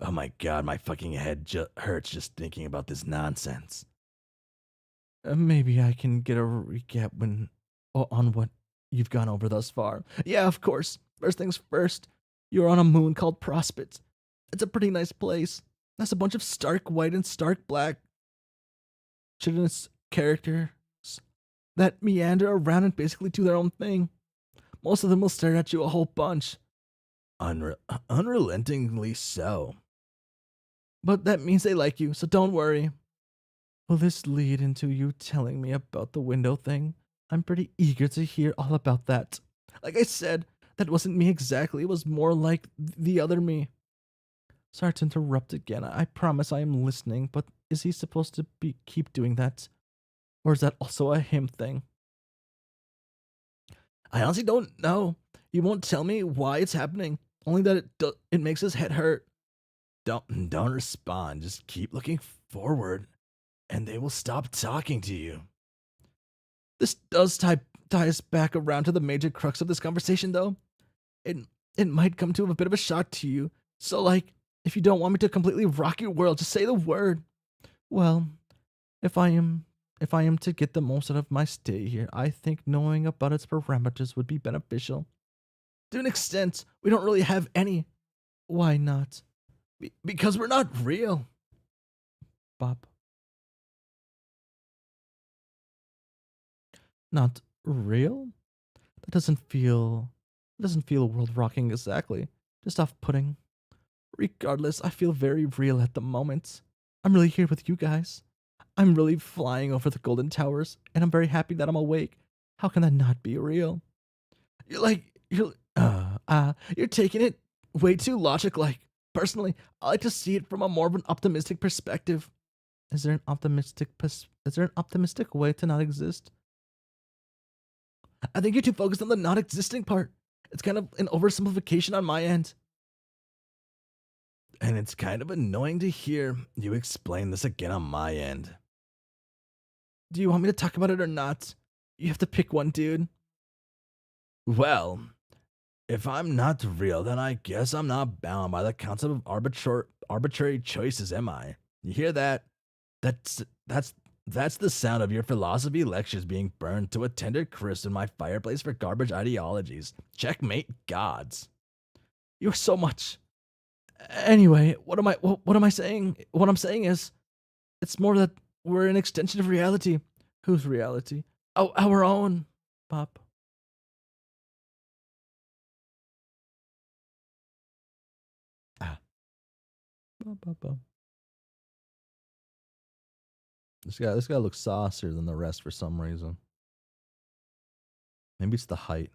Oh my god, my fucking head hurts just thinking about this nonsense. Maybe I can get a recap on what you've gone over thus far. Yeah, of course. First things first, you're on a moon called Prospect. It's a pretty nice place. That's a bunch of stark white and stark black chitinous characters that meander around and basically do their own thing. Most of them will stare at you a whole bunch, Unrelentingly so. but that means they like you, so don't worry. Will this lead into you telling me about the window thing? I'm pretty eager to hear all about that. Like I said, that wasn't me exactly. It was more like the other me. Sorry to interrupt again. I promise I am listening, but is he supposed to keep doing that? Or is that also a him thing? I honestly don't know. He won't tell me why it's happening, only that it makes his head hurt. Don't respond. Just keep looking forward, and they will stop talking to you. This does tie us back around to the major crux of this conversation, though. It it might come to a bit of a shock to you. So, like, if you don't want me to completely rock your world, just say the word. Well, if I am to get the most out of my stay here, I think knowing about its parameters would be beneficial. To an extent, we don't really have any. Why not? Because we're not real. Bob. Not real? That doesn't feel world rocking exactly. Just off putting. Regardless, I feel very real at the moment. I'm really here with you guys. I'm really flying over the Golden Towers, and I'm very happy that I'm awake. How can that not be real? You're taking it way too logic like. Personally, I like to see it from a more of an optimistic perspective. Is there an optimistic way to not exist? I think you're too focused on the not existing part. It's kind of an oversimplification on my end. And it's kind of annoying to hear you explain this again on my end. Do you want me to talk about it or not? You have to pick one, dude. Well, if I'm not real, then I guess I'm not bound by the concept of arbitrary choices, am I? You hear that? That's that's that's the sound of your philosophy lectures being burned to a tender crisp in my fireplace for garbage ideologies. Checkmate gods. You're so much. Anyway, what am I saying? What I'm saying is it's more that we're an extension of reality. Whose reality? Oh, our own, Pop. Ah. Bum, bum, bum. This guy looks saucier than the rest for some reason. Maybe it's the height.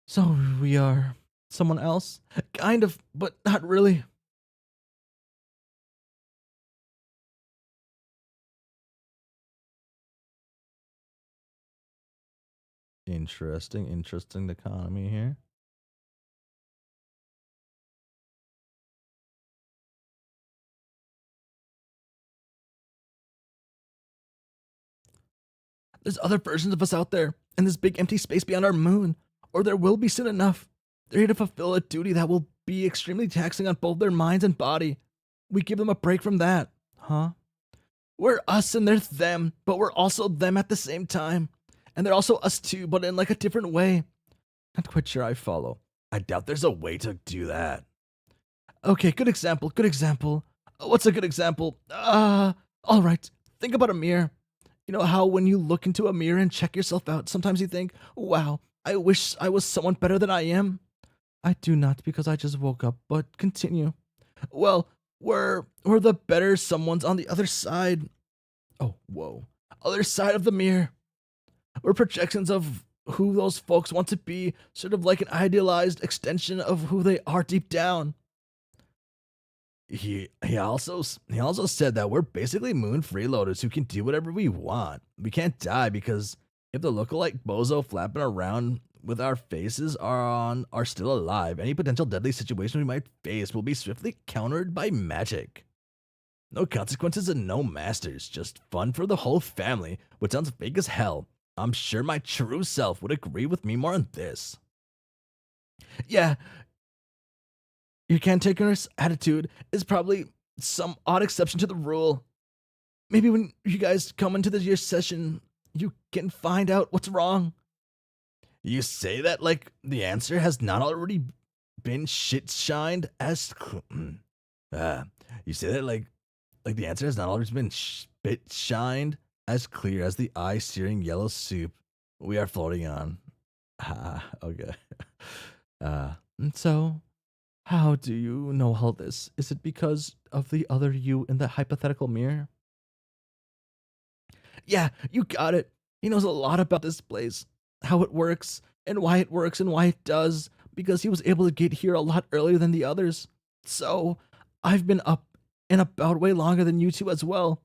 So we are someone else? Kind of, but not really. Interesting economy here. There's other versions of us out there, in this big empty space beyond our moon, or there will be soon enough. They're here to fulfill a duty that will be extremely taxing on both their minds and body. We give them a break from that, huh? We're us and they're them, but we're also them at the same time. And they're also us too, but in like a different way. Not quite sure I follow. I doubt there's a way to do that. Okay, good example, good example. What's a good example? All right. Think about a mirror. You know how when you look into a mirror and check yourself out, sometimes you think, wow, I wish I was someone better than I am? I do not because I just woke up, but continue. Well, we're the better someones on the other side. Oh, whoa. Other side of the mirror. We're projections of who those folks want to be, sort of like an idealized extension of who they are deep down. He also said that we're basically moon freeloaders who can do whatever we want. We can't die because if the lookalike bozo flapping around with our faces are still alive, any potential deadly situation we might face will be swiftly countered by magic. No consequences and no masters, just fun for the whole family, which sounds fake as hell. I'm sure my true self would agree with me more on this. Yeah, your cantankerous attitude is probably some odd exception to the rule. Maybe when you guys come into this year's session, you can find out what's wrong. You say that like the answer has not already been shit shined as. You say that like the answer has not always been spit shined as clear as the eye searing yellow soup we are floating on. Ah, okay. And so how do you know all this? Is it because of the other you in the hypothetical mirror? Yeah, you got it. He knows a lot about this place, how it works, and why it does, because he was able to get here a lot earlier than the others. So, I've been up and about way longer than you two as well.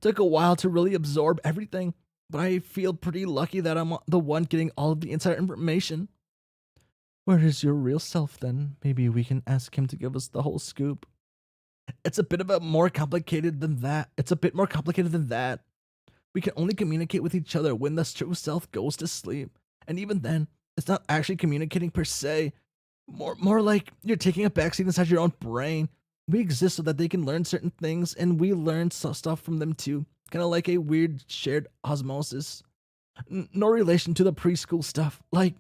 Took a while to really absorb everything, but I feel pretty lucky that I'm the one getting all of the inside information. Where is your real self then? Maybe we can ask him to give us the whole scoop. It's a bit of a more complicated than that. It's a bit more complicated than that. We can only communicate with each other when the true self goes to sleep. And even then, it's not actually communicating per se. More like you're taking a backseat inside your own brain. We exist so that they can learn certain things, and we learn stuff from them too. Kind of like a weird shared osmosis. No relation to the preschool stuff. Like,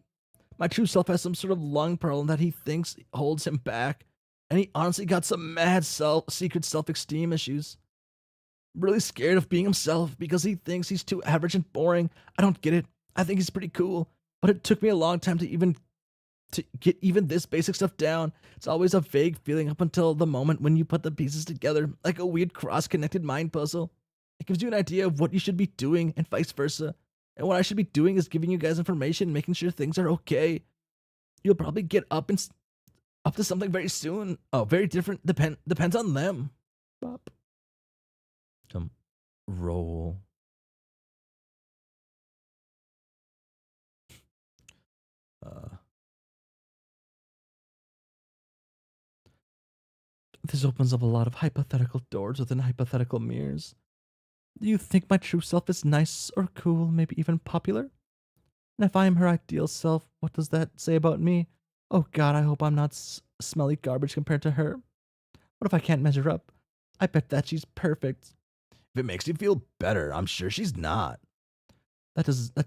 my true self has some sort of lung problem that he thinks holds him back, and he honestly got some mad secret self-esteem issues. Really scared of being himself because he thinks he's too average and boring. I don't get it. I think he's pretty cool, but it took me a long time to get even this basic stuff down. It's always a vague feeling up until the moment when you put the pieces together, like a weird cross-connected mind puzzle. It gives you an idea of what you should be doing and vice versa. And what I should be doing is giving you guys information, making sure things are okay. You'll probably get up to something very soon. Oh, very different. Depends on them. Bop. Some roll. Uh, This opens up a lot of hypothetical doors within hypothetical mirrors. Do you think my true self is nice or cool, maybe even popular? And if I am her ideal self, what does that say about me? Oh god, I hope I'm not smelly garbage compared to her. What if I can't measure up? I bet that she's perfect. if it makes you feel better, I'm sure she's not. That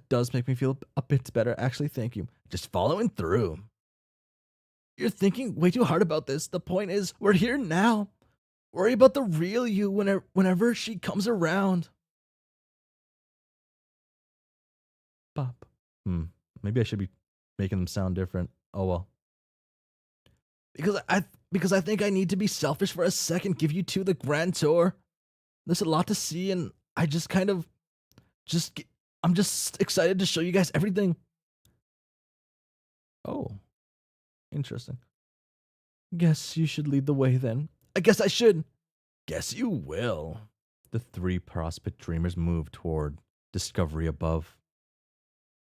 does make me feel a bit better, actually, thank you. Just following through. You're thinking way too hard about this. The point is, we're here now. Worry about the real you whenever she comes around. Bop. Maybe I should be making them sound different. Oh well. Because I think I need to be selfish for a second, give you two the grand tour. There's a lot to see, and I just kind of I'm just excited to show you guys everything. Oh, interesting. Guess you should lead the way then. I guess I should. Guess you will. The three prospect dreamers move toward discovery above.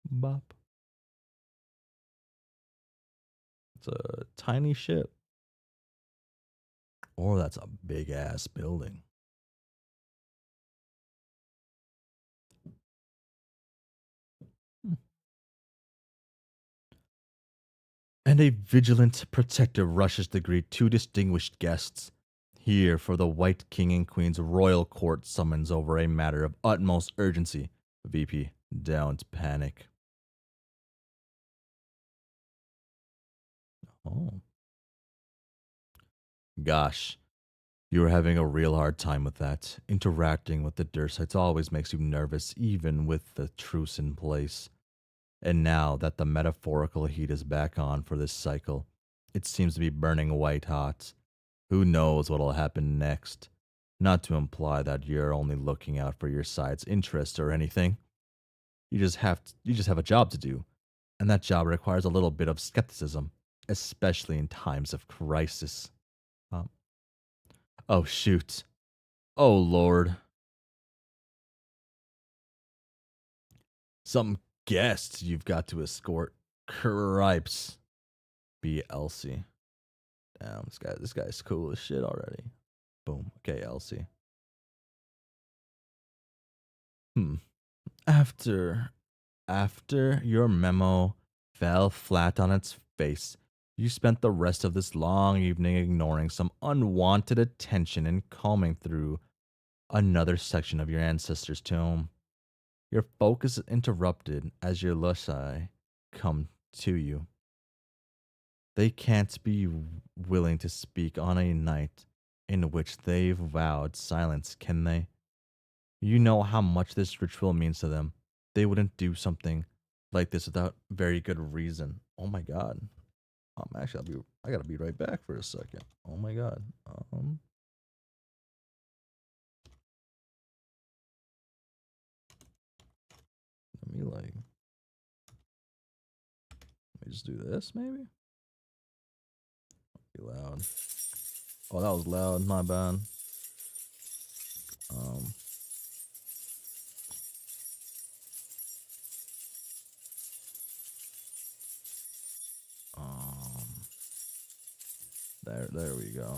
Bop. It's a tiny ship. Or that's a big ass building. And a vigilant protector rushes to greet two distinguished guests. Here for the White King and Queen's royal court summons over a matter of utmost urgency. VP, don't panic. Oh. Gosh, you were having a real hard time with that. Interacting with the Dursites always makes you nervous, even with the truce in place. And now that the metaphorical heat is back on for this cycle, it seems to be burning white hot. Who knows what'll happen next? Not to imply that you're only looking out for your side's interest or anything. You just have a job to do, and that job requires a little bit of skepticism, especially in times of crisis. Um, oh shoot. Oh lord. Some guests you've got to escort. Cripes. Be Elsie. Damn, this guy's cool as shit already. Boom. Okay, Elsie. Hmm. After your memo fell flat on its face, you spent the rest of this long evening ignoring some unwanted attention and combing through another section of your ancestors' tomb. Your focus is interrupted as your Lusai come to you. They can't be willing to speak on a night in which they've vowed silence, can they? You know how much this ritual means to them. They wouldn't do something like this without very good reason. Oh my god. I gotta be right back for a second. Oh my god. Let me just do this maybe? Be loud. Oh, that was loud, my bad. Um um there we go.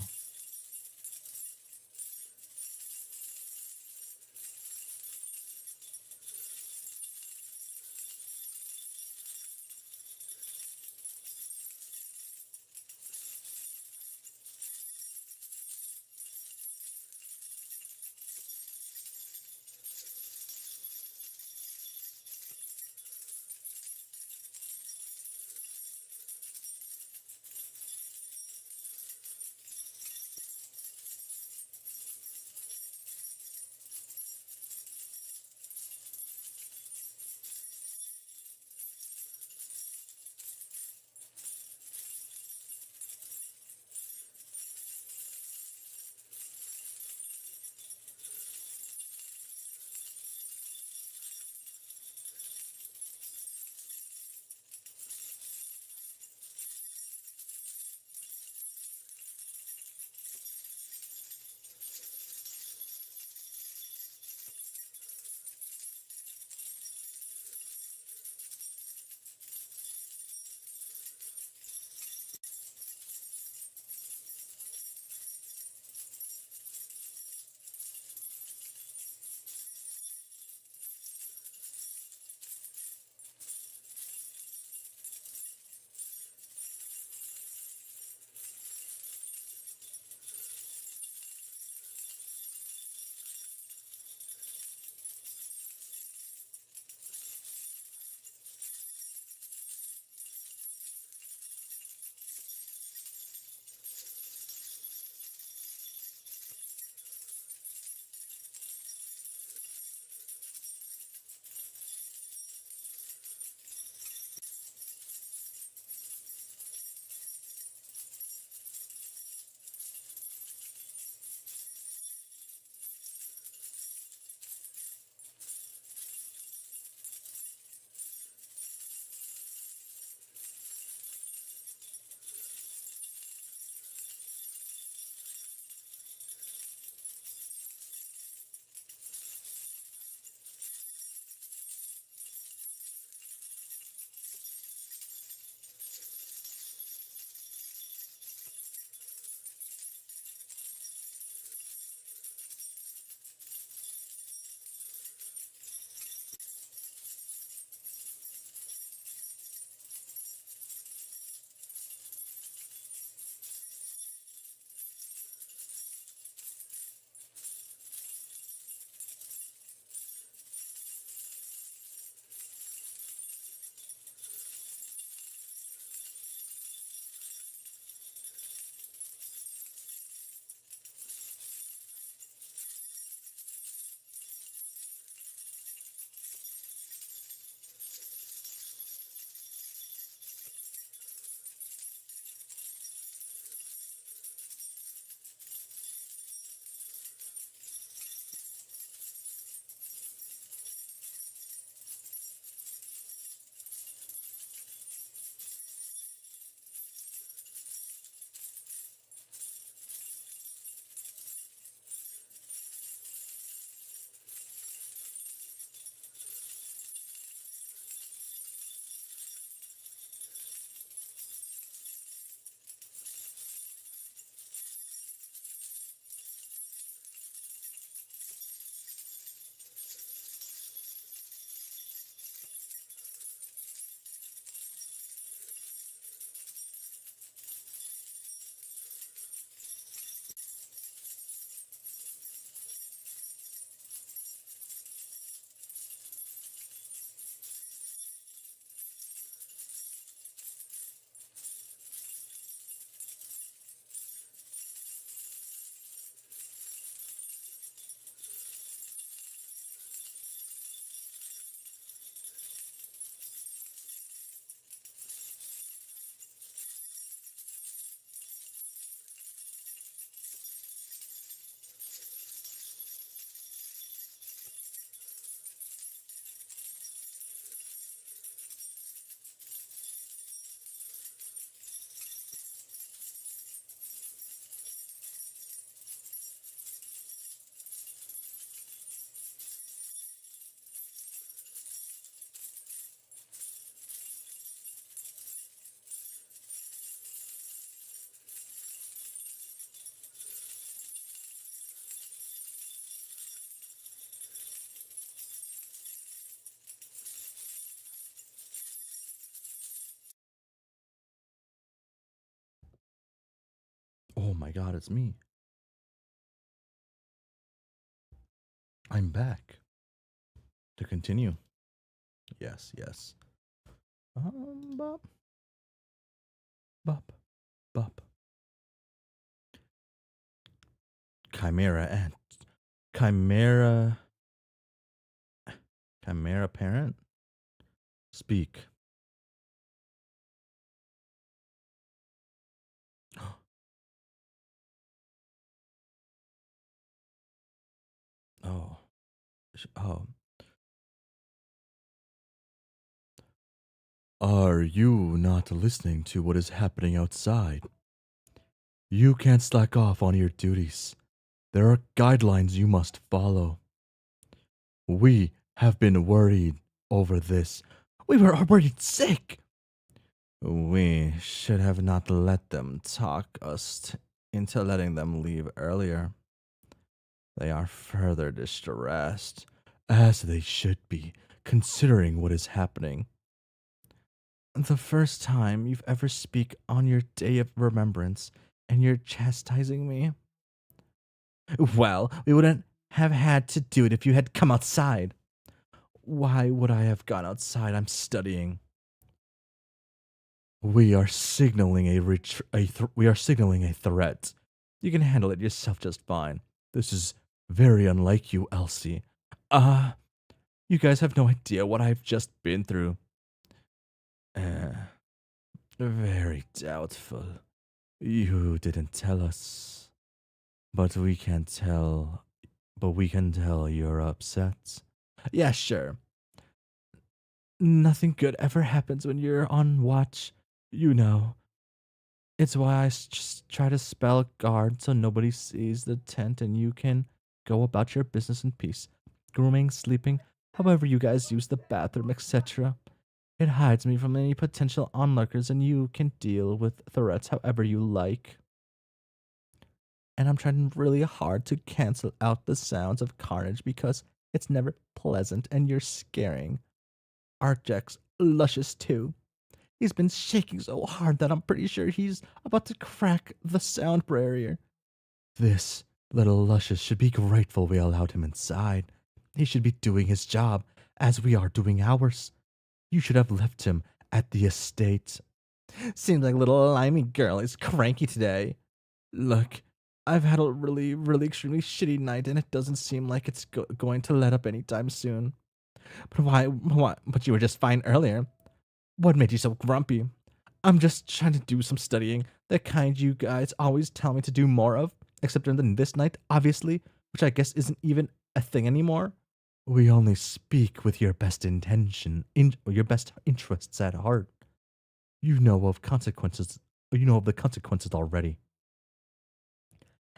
Oh my god, it's me. I'm back to continue. Yes, yes. Bop, bop, bop. Chimera and Chimera Chimera parent? Speak. Oh. Oh. Are you not listening to what is happening outside? You can't slack off on your duties. There are guidelines you must follow. We have been worried over this. We were already sick. We should have not let them talk us into letting them leave earlier. They are further distressed, as they should be, considering what is happening. The first time you've ever speak on your day of remembrance, and you're chastising me? Well, we wouldn't have had to do it if you had come outside. Why would I have gone outside? I'm studying. We are signaling we are signaling a threat. You can handle it yourself just fine. This is very unlike you, Elsie. Uh, you guys have no idea what I've just been through. Uh, very doubtful. You didn't tell us. But we can tell you're upset. Yeah, sure. Nothing good ever happens when you're on watch. You know. It's why just try to spell guard so nobody sees the tent and you can go about your business in peace. Grooming, sleeping, however you guys use the bathroom, etc. It hides me from any potential onlookers and you can deal with threats however you like. And I'm trying really hard to cancel out the sounds of carnage because it's never pleasant and you're scaring. Artjack's luscious too. He's been shaking so hard that I'm pretty sure he's about to crack the sound barrier. This little luscious should be grateful we allowed him inside. He should be doing his job as we are doing ours. You should have left him at the estate. Seems like little limey girl is cranky today. Look, I've had a really extremely shitty night and it doesn't seem like it's going to let up anytime soon. But why? But you were just fine earlier. What made you so grumpy? I'm just trying to do some studying, the kind you guys always tell me to do more of, except in this night, obviously, which I guess isn't even a thing anymore. We only speak with your best your best interests at heart. You know of consequences. You know of the consequences already.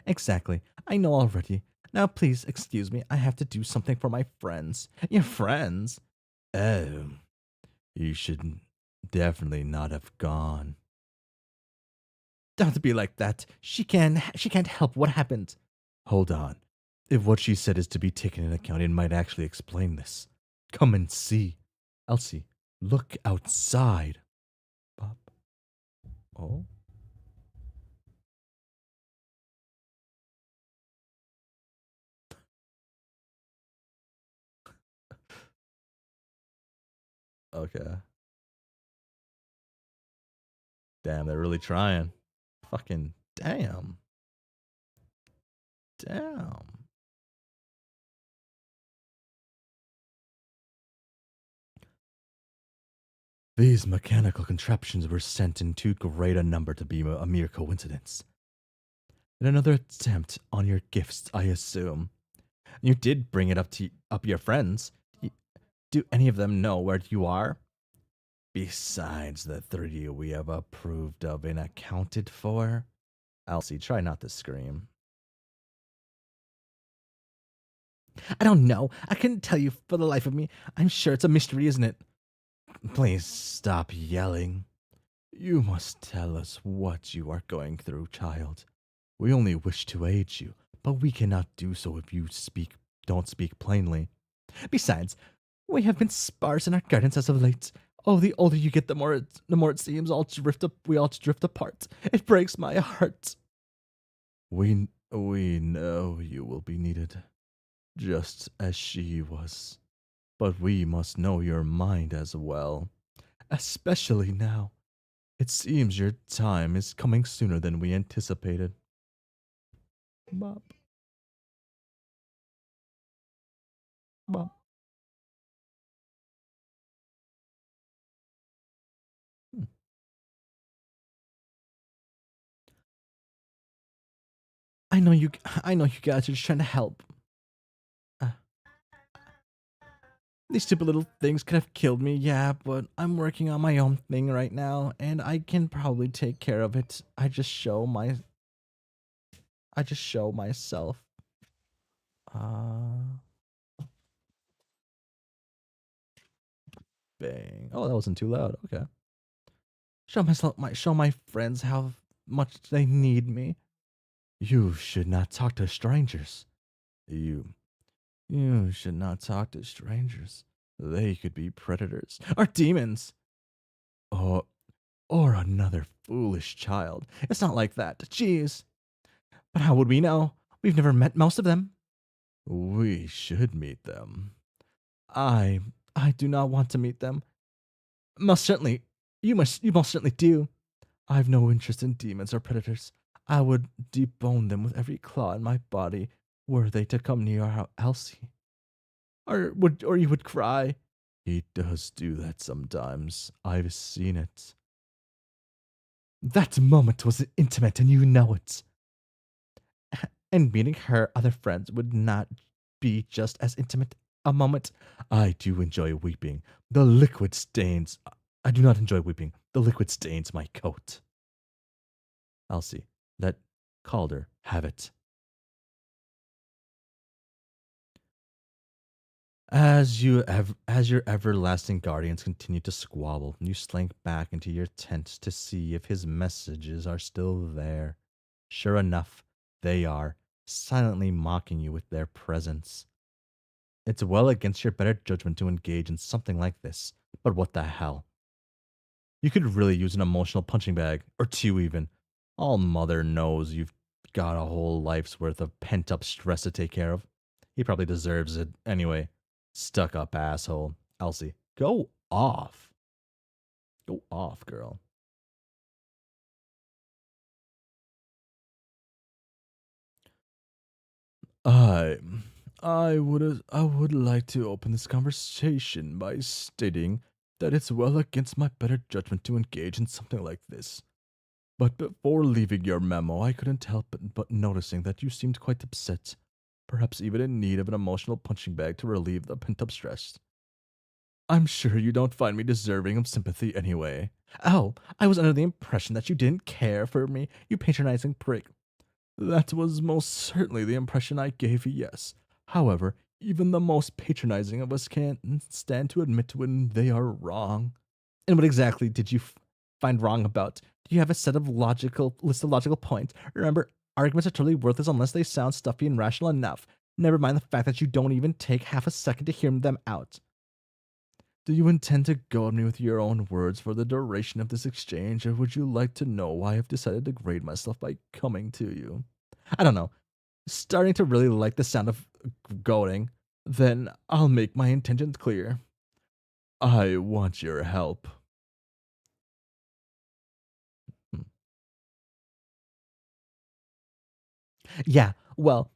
Exactly. I know already. Now, please excuse me. I have to do something for my friends. Your friends? Oh, you should definitely not have gone. Don't be like that. She can't help what happened. Hold on. If what she said is to be taken into account, it might actually explain this. Come and see. Elsie, look outside. Bob. Oh. Okay. Damn, they're really trying. Fucking damn. Damn. These mechanical contraptions were sent in too great a number to be a mere coincidence. In another attempt on your gifts, I assume. You did bring it up your friends. Do any of them know where you are? Besides the 3 we have approved of and accounted for? Elsie, try not to scream. I don't know. I couldn't tell you for the life of me. I'm sure it's a mystery, isn't it? Please stop yelling. You must tell us what you are going through, child. We only wish to aid you, but we cannot do so if you don't speak plainly. Besides, we have been sparse in our guidance as of late. Oh, the older you get, the more it seems we all drift apart. It breaks my heart. We know you will be needed, just as she was. But we must know your mind as well, especially now. It seems your time is coming sooner than we anticipated. Bop, bop. Hmm. I know you. I know you guys are just trying to help. Uh, these stupid little things could have killed me, yeah, but I'm working on my own thing right now, and I can probably take care of it. I just show myself. Uh, bang. Oh, that wasn't too loud. Okay. Show my friends how much they need me. You should not talk to strangers. You you should not talk to strangers. They could be predators or demons. Or or another foolish child. It's not like that. Jeez. But how would we know? We've never met most of them. We should meet them. I I do not want to meet them. Most certainly. You most certainly do. I've no interest in demons or predators. I would debone them with every claw in my body were they to come near our Elsie. Or you would cry. He does do that sometimes. I've seen it. That moment was intimate and you know it. And meeting her other friends would not be just as intimate a moment. I do enjoy weeping. The liquid stains. I do not enjoy weeping. The liquid stains my coat. Elsie, let Calder have it. As your everlasting guardians continue to squabble, you slink back into your tent to see if his messages are still there. Sure enough, they are, silently mocking you with their presence. It's well against your better judgment to engage in something like this, but what the hell? You could really use an emotional punching bag, or two even. All Mother knows you've got a whole life's worth of pent up stress to take care of. He probably deserves it anyway. Stuck up asshole. Elsie, go off. Go off, girl. I I would like to open this conversation by stating that it's well against my better judgment to engage in something like this. But before leaving your memo, I couldn't help but noticing that you seemed quite upset, perhaps even in need of an emotional punching bag to relieve the pent up stress. I'm sure you don't find me deserving of sympathy anyway. Oh, I was under the impression that you didn't care for me, you patronizing prick. That was most certainly the impression I gave you, yes. However, even the most patronizing of us can't stand to admit when they are wrong. And what exactly did you find wrong about? Do you have a list of logical points? Remember, arguments are totally worthless unless they sound stuffy and rational enough. Never mind the fact that you don't even take half a second to hear them out. Do you intend to goad me with your own words for the duration of this exchange, or would you like to know why I've decided to grade myself by coming to you? I don't know. Starting to really like the sound of goading, then I'll make my intentions clear. I want your help. Hmm. Yeah, well,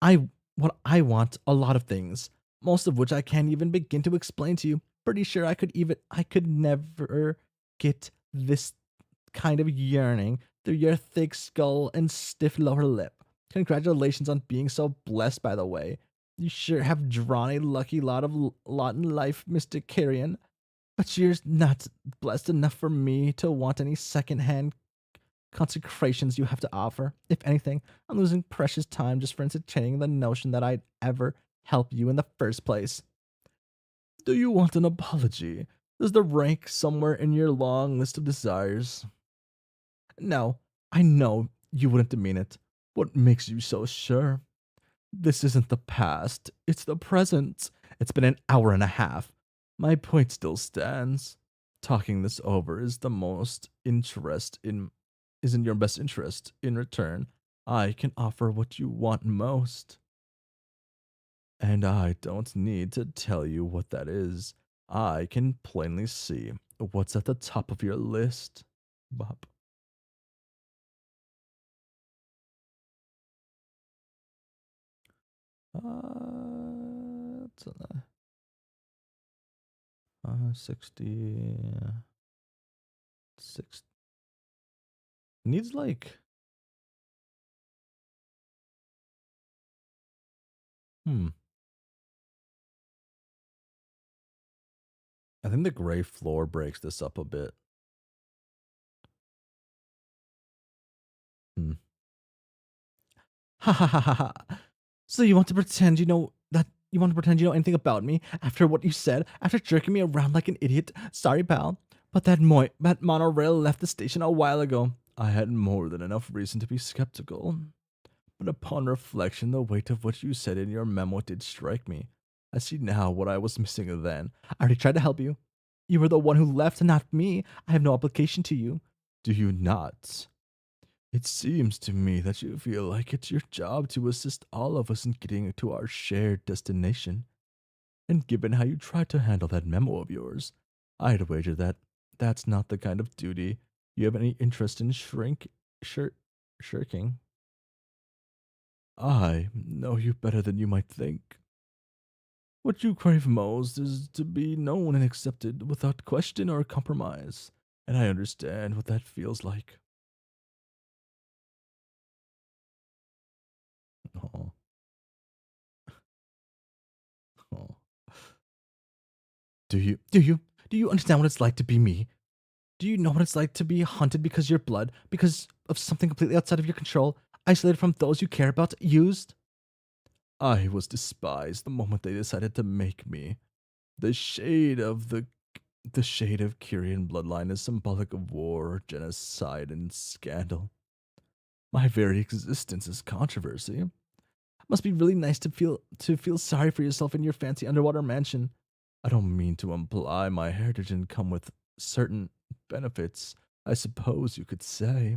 I what I want a lot of things, most of which I can't even begin to explain to you. Pretty sure I could never get this kind of yearning through your thick skull and stiff lower lip. Congratulations on being so blessed, by the way. You sure have drawn a lucky lot in life, Mr. Carrion. But you're not blessed enough for me to want any secondhand consecrations you have to offer. If anything, I'm losing precious time just for entertaining the notion that I'd ever help you in the first place. Do you want an apology? Does the rank somewhere in your long list of desires? No, I know you wouldn't demean it. What makes you so sure? This isn't the past, it's the present. It's been an hour and a half. My point still stands. Talking this over is in your best interest in return. I can offer what you want most. And I don't need to tell you what that is. I can plainly see what's at the top of your list. Bop. It's, 60. Six. Needs like. Hmm. I think the gray floor breaks this up a bit. Hmm. Ha ha ha ha ha. So you want to pretend you want to pretend you know anything about me after what you said, after jerking me around like an idiot? Sorry, pal. But that monorail left the station a while ago. I had more than enough reason to be skeptical. But upon reflection, the weight of what you said in your memo did strike me. I see now what I was missing then. I already tried to help you. You were the one who left, not me. I have no obligation to you. Do you not? It seems to me that you feel like it's your job to assist all of us in getting to our shared destination. And given how you tried to handle that memo of yours, I'd wager that that's not the kind of duty you have any interest in shirking. I know you better than you might think. What you crave most is to be known and accepted without question or compromise, and I understand what that feels like. Oh, oh. Do you understand what it's like to be me? Do you know what it's like to be hunted because of your blood, because of something completely outside of your control, isolated from those you care about, used? I was despised the moment they decided to make me. The shade of the shade of Kyrian bloodline is symbolic of war, genocide, and scandal. My very existence is controversy. Must be really nice to feel sorry for yourself in your fancy underwater mansion. I don't mean to imply my heritage didn't come with certain benefits, I suppose you could say.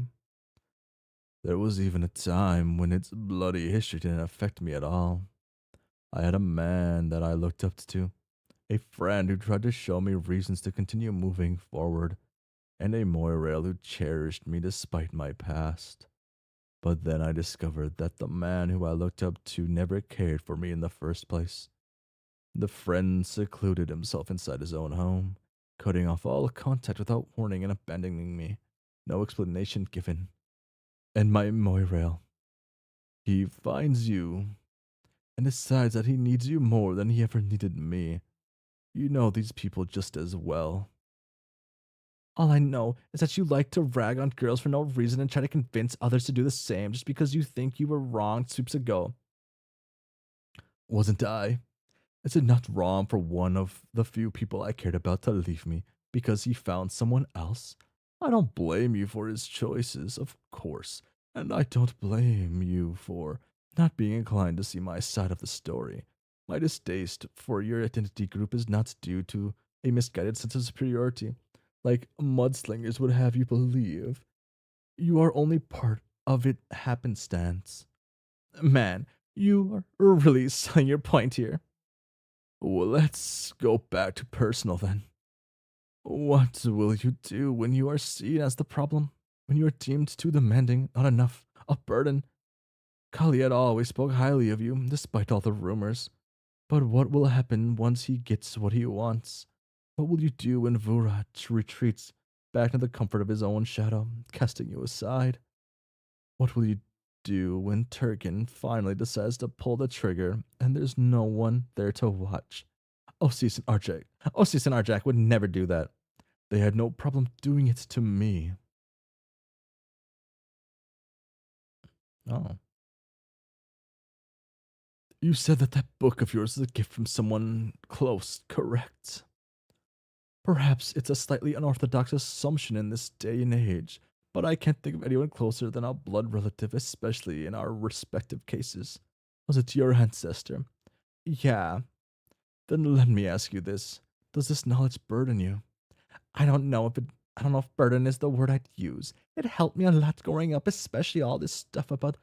There was even a time when its bloody history didn't affect me at all. I had a man that I looked up to, a friend who tried to show me reasons to continue moving forward, and a Moirail who cherished me despite my past. But then I discovered that the man who I looked up to never cared for me in the first place. The friend secluded himself inside his own home, cutting off all contact without warning and abandoning me. No explanation given. And my Moirail, he finds you and decides that he needs you more than he ever needed me. You know these people just as well. All I know is that you like to rag on girls for no reason and try to convince others to do the same just because you think you were wrong sweeps ago. Wasn't I? Is it not wrong for one of the few people I cared about to leave me because he found someone else? I don't blame you for his choices, of course, and I don't blame you for not being inclined to see my side of the story. My distaste for your identity group is not due to a misguided sense of superiority, like mudslingers would have you believe. You are only part of it happenstance. Man, you are really selling your point here. Well, let's go back to personal then. What will you do when you are seen as the problem? When you are deemed too demanding, not enough, a burden? Kaliet always spoke highly of you, despite all the rumors. But what will happen once he gets what he wants? What will you do when Vurat retreats back to the comfort of his own shadow, casting you aside? What will you do when Turkin finally decides to pull the trigger and there's no one there to watch? Osis and Arjak. Osis and Arjak would never do that. They had no problem doing it to me. Oh. You said that that book of yours is a gift from someone close, correct? Perhaps it's a slightly unorthodox assumption in this day and age, but I can't think of anyone closer than a blood relative, especially in our respective cases. Was it your ancestor? Yeah. Then let me ask you this. Does this knowledge burden you? I don't know if burden is the word I'd use. It helped me a lot growing up, especially all this stuff about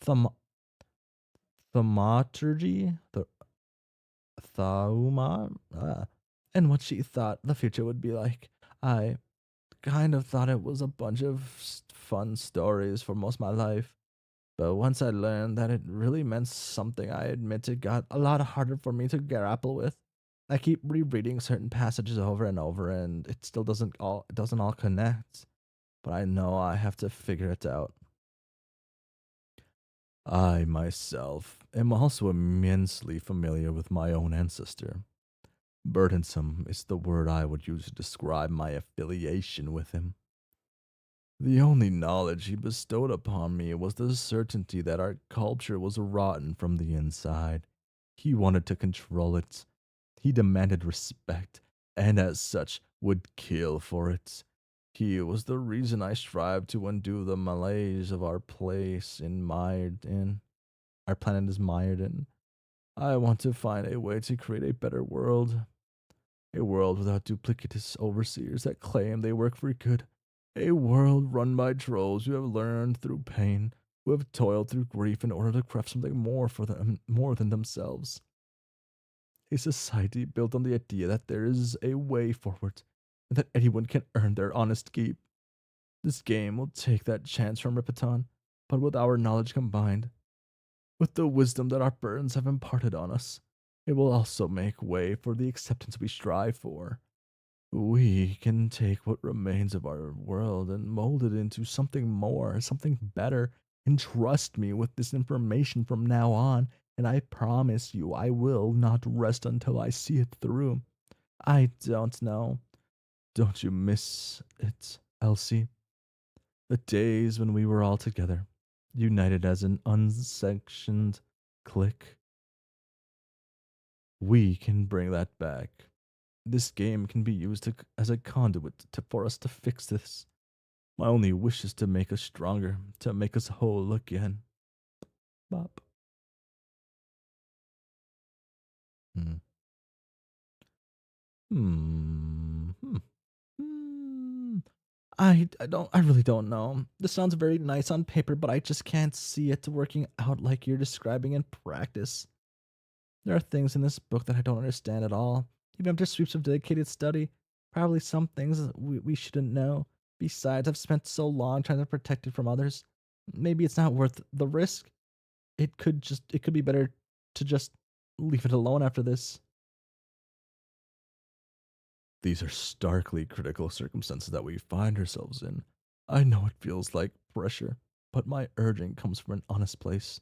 Tham- thaumaturgy, thauma, and what she thought the future would be like. I kind of thought it was a bunch of fun stories for most of my life. But once I learned that it really meant something, I admit it got a lot harder for me to grapple with. I keep rereading certain passages over and over, and it still doesn't all connect. But I know I have to figure it out. I myself am also immensely familiar with my own ancestor. Burdensome is the word I would use to describe my affiliation with him. The only knowledge he bestowed upon me was the certainty that our culture was rotten from the inside. He wanted to control it. He demanded respect, and as such, would kill for it. He was the reason I strived to undo the malaise of our place in mired in. Our planet is mired in. I want to find a way to create a better world. A world without duplicitous overseers that claim they work for good. A world run by trolls who have learned through pain, who have toiled through grief in order to craft something more for them, more than themselves. A society built on the idea that there is a way forward, and that anyone can earn their honest keep. This game will take that chance from Ripiton, but with our knowledge combined, with the wisdom that our burdens have imparted on us, it will also make way for the acceptance we strive for. We can take what remains of our world and mold it into something more, something better. And trust me with this information from now on, and I promise you I will not rest until I see it through. I don't know. Don't you miss it, Elsie? The days when we were all together, united as an unsanctioned clique. We can bring that back. This game can be used as a conduit for us to fix this. My only wish is to make us stronger, to make us whole again. Bop. Hmm. Hmm. Hmm. Hmm. I really don't know. This sounds very nice on paper, but I just can't see it working out like you're describing in practice. There are things in this book that I don't understand at all, even after sweeps of dedicated study. Probably some things that we shouldn't know. Besides, I've spent so long trying to protect it from others. Maybe it's not worth the risk. It could be better to just leave it alone after this. These are starkly critical circumstances that we find ourselves in. I know it feels like pressure, but my urging comes from an honest place.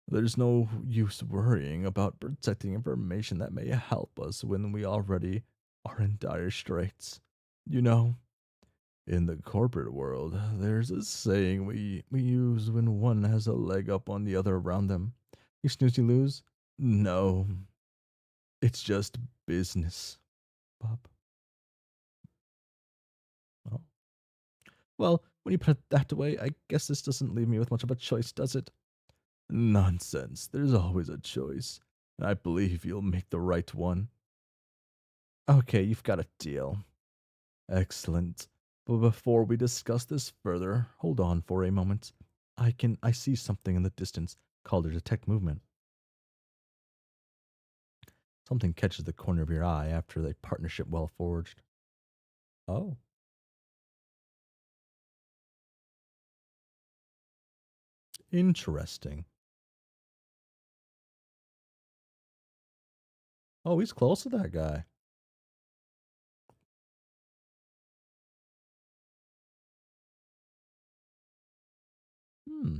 There's no use worrying about protecting information that may help us when we already are in dire straits. You know, in the corporate world, there's a saying we use when one has a leg up on the other around them. You snooze, you lose? No, it's just business. Bob. Oh. Well, when you put it that way, I guess this doesn't leave me with much of a choice, does it? Nonsense. There's always a choice. And I believe you'll make the right one. Okay, you've got a deal. Excellent. But before we discuss this further, hold on for a moment. I see something in the distance called a detect movement. Something catches the corner of your eye after the partnership well forged. Oh, interesting. Oh, he's close to that guy. Hmm.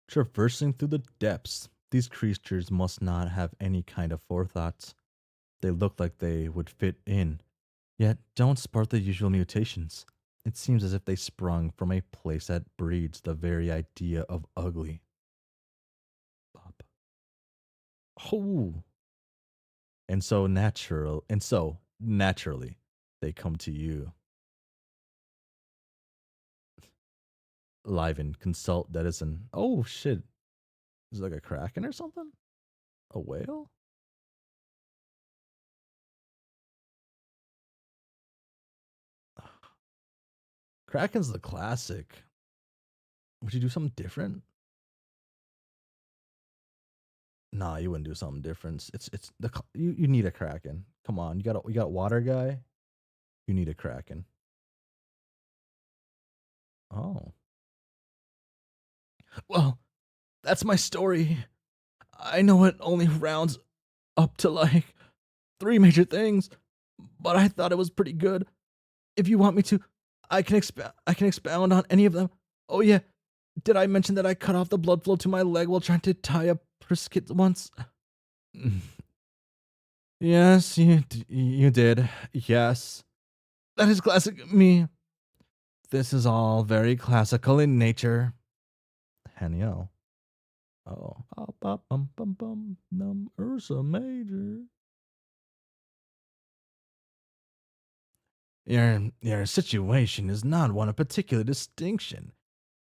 Traversing through the depths, these creatures must not have any kind of forethought. They look like they would fit in, yet don't sport the usual mutations. It seems as if they sprung from a place that breeds the very idea of ugly. Bob. Oh, and so naturally, they come to you. Live and consult that is an oh shit. Is it like a kraken or something? A whale? Kraken's the classic. Would you do something different? Nah, you wouldn't do something different. It's you need a Kraken. Come on, you got a water guy. You need a Kraken. Oh, Well, that's my story. I know it only rounds up to like three major things, but I thought it was pretty good. If you want me to, I can expound on any of them. Oh yeah, did I mention that I cut off the blood flow to my leg while trying to tie a brisket once? Yes, you did. Yes. That is classic me. This is all very classical in nature. Henio. Oh, bum bum bum num Ursa Major. Your situation is not one of particular distinction.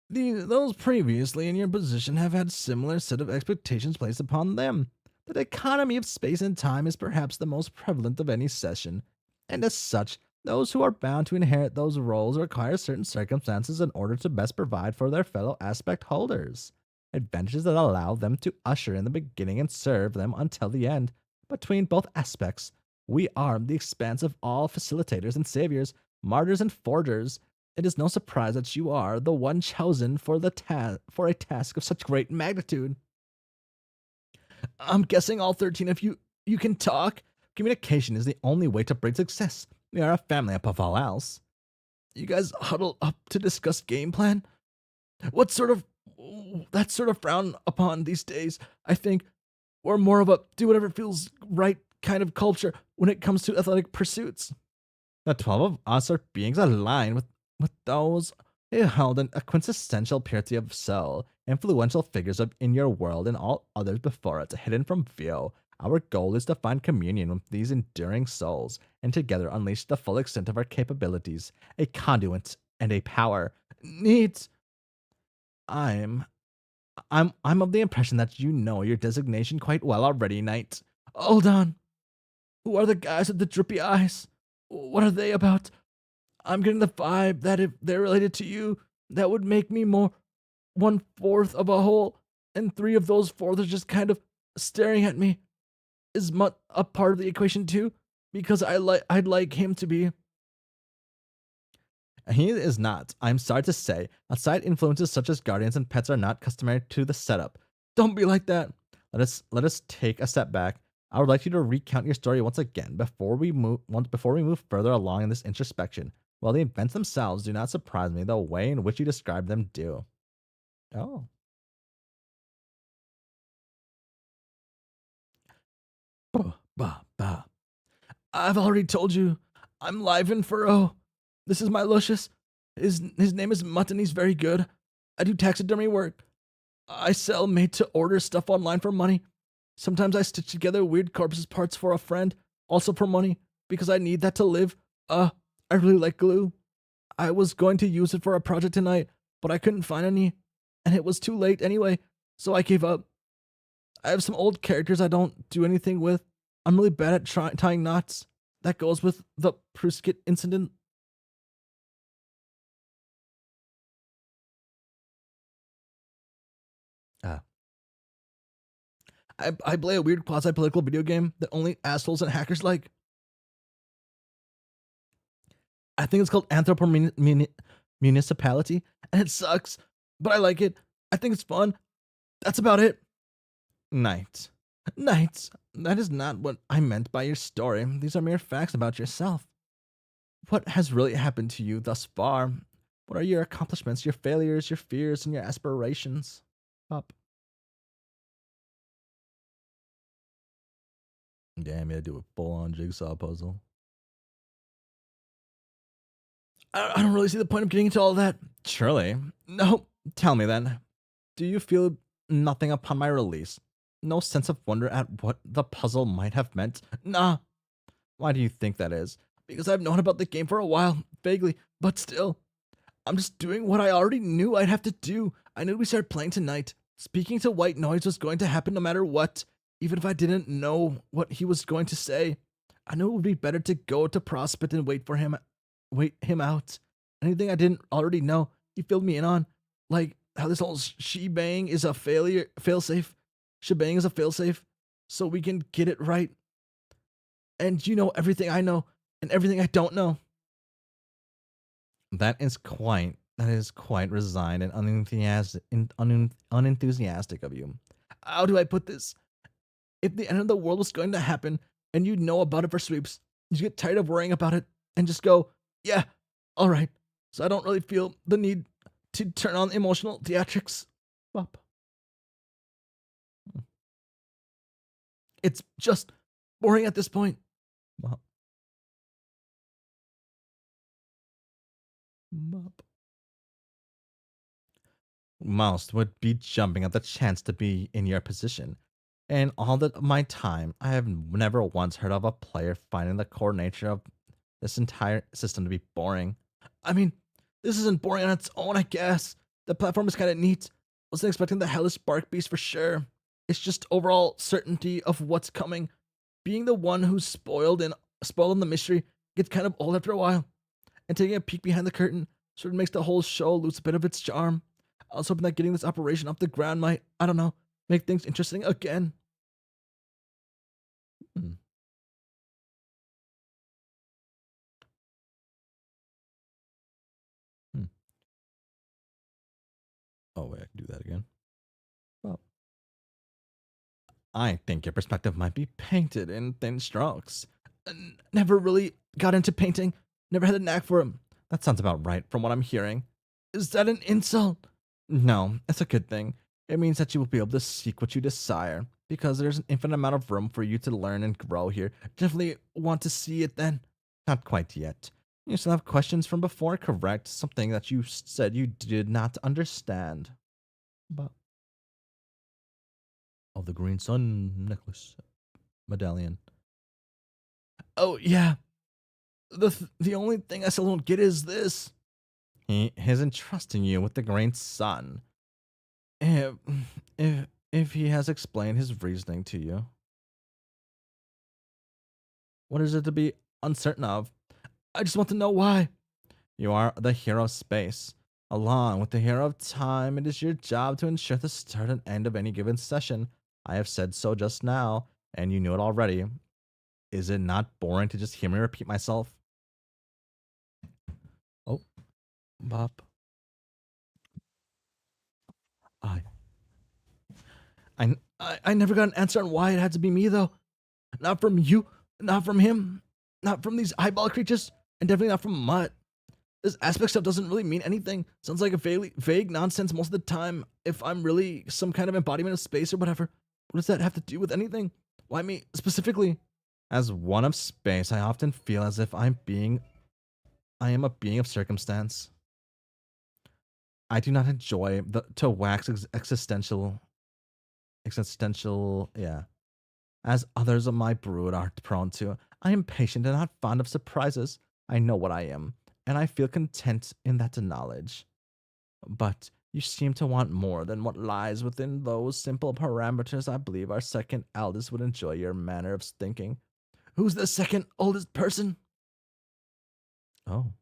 Those previously in your position have had similar set of expectations placed upon them. The dichotomy of space and time is perhaps the most prevalent of any session, and as such, those who are bound to inherit those roles require certain circumstances in order to best provide for their fellow aspect holders. Advantages that allow them to usher in the beginning and serve them until the end. Between both aspects, we are the expanse of all facilitators and saviors, martyrs and forgers. It is no surprise that you are the one chosen for for a task of such great magnitude. I'm guessing all 13 of you can talk. Communication is the only way to bring success. We are a family above all else. You guys huddle up to discuss game plan? What sort of that's sort of frowned upon these days, I think. We're more of a do whatever feels right kind of culture when it comes to athletic pursuits. The 12 of us are beings aligned with those who held a quintessential purity of soul, influential figures in your world and all others before it, hidden from view. Our goal is to find communion with these enduring souls, and together unleash the full extent of our capabilities, a conduit and a power. Needs. I'm I'm of the impression that you know your designation quite well already, Knight. Hold on. Who are the guys with the drippy eyes? What are they about? I'm getting the vibe that if they're related to you, that would make me more one fourth of a whole, and three of those fourths are just kind of staring at me. Is Mutt a part of the equation too? Because I'd like him to be. He is not. I'm sorry to say, outside influences such as guardians and pets are not customary to the setup. Don't be like that. Let us take a step back. I would like you to recount your story once again before we move further along in this introspection. While the events themselves do not surprise me, the way in which you describe them do. Oh. Bah, bah, bah. I've already told you. I'm live in furrow. This is my Lucius. His name is Mutt and he's very good. I do taxidermy work. I sell made to order stuff online for money. Sometimes I stitch together weird corpses parts for a friend, also for money, because I need that to live. I really like glue. I was going to use it for a project tonight, but I couldn't find any, and it was too late anyway, so I gave up. I have some old characters I don't do anything with. I'm really bad at tying knots. That goes with the Pruskit incident. Ah. I play a weird quasi-political video game that only assholes and hackers like. I think it's called Municipality, and it sucks, but I like it. I think it's fun. That's about it. Knight. Knights, that is not what I meant by your story. These are mere facts about yourself. What has really happened to you thus far? What are your accomplishments, your failures, your fears, and your aspirations? Up. Damn, you had to do a full on jigsaw puzzle. I don't really see the point of getting into all that. Surely. No, tell me then. Do you feel nothing upon my release? No sense of wonder at what the puzzle might have meant? Nah. Why do you think that is? Because I've known about the game for a while, vaguely, but still. I'm just doing what I already knew I'd have to do. I knew we started playing tonight. Speaking to White Noise was going to happen no matter what, even if I didn't know what he was going to say. I knew it would be better to go to Prospect and wait him out. Anything I didn't already know, he filled me in on. Like how this whole shebang is a failsafe. Shebang is a failsafe, so we can get it right. And you know everything I know and everything I don't know. That is quite resigned and unenthusiastic of you. How do I put this? If the end of the world was going to happen and you know about it for sweeps, you get tired of worrying about it and just go, yeah, all right. So I don't really feel the need to turn on emotional theatrics. Bop. It's just boring at this point. Bop. Bop. Most would be jumping at the chance to be in your position. In all my time, I have never once heard of a player finding the core nature of this entire system to be boring. I mean, this isn't boring on its own, I guess. The platform is kind of neat. Wasn't expecting the hellish bark beast for sure. It's just overall certainty of what's coming. Being the one who's spoiled in the mystery gets kind of old after a while. And taking a peek behind the curtain sort of makes the whole show lose a bit of its charm. I was hoping that getting this operation off the ground might, I don't know, make things interesting again. Hmm. Hmm. Oh wait, I can do that again. Well, I think your perspective might be painted in thin strokes. never really got into painting. Never had a knack for it. That sounds about right from what I'm hearing. Is that an insult? No, it's a good thing. It means that you will be able to seek what you desire, because there's an infinite amount of room for you to learn and grow here. Definitely want to see it then. Not quite yet. You still have questions from before, correct? Something that you said you did not understand. But Of the Green Sun necklace medallion. oh yeah, the only thing I still don't get is this. He is entrusting you with the Green Sun. If, If he has explained his reasoning to you, what is it to be uncertain of? I just want to know why. you are the hero of space. Along with the hero of time, it is your job to ensure the start and end of any given session. I have said so just now, and you knew it already. Is it not boring to just hear me repeat myself? Oh, Bop. I, I never got an answer on why it had to be me though. Not from you, not from him, not from these eyeball creatures, and definitely not from Mutt. This aspect stuff doesn't really mean anything. Sounds like a vague nonsense most of the time. If I'm really some kind of embodiment of space or whatever, what does that have to do with anything? Why me specifically? As one of space, I often feel as if I am a being of circumstance. I do not enjoy to wax existential, yeah, as others of my brood are prone to. I am patient and not fond of surprises. I know what I am, and I feel content in that knowledge. But you seem to want more than what lies within those simple parameters. I believe our second eldest would enjoy your manner of thinking. Who's the second oldest person? Oh,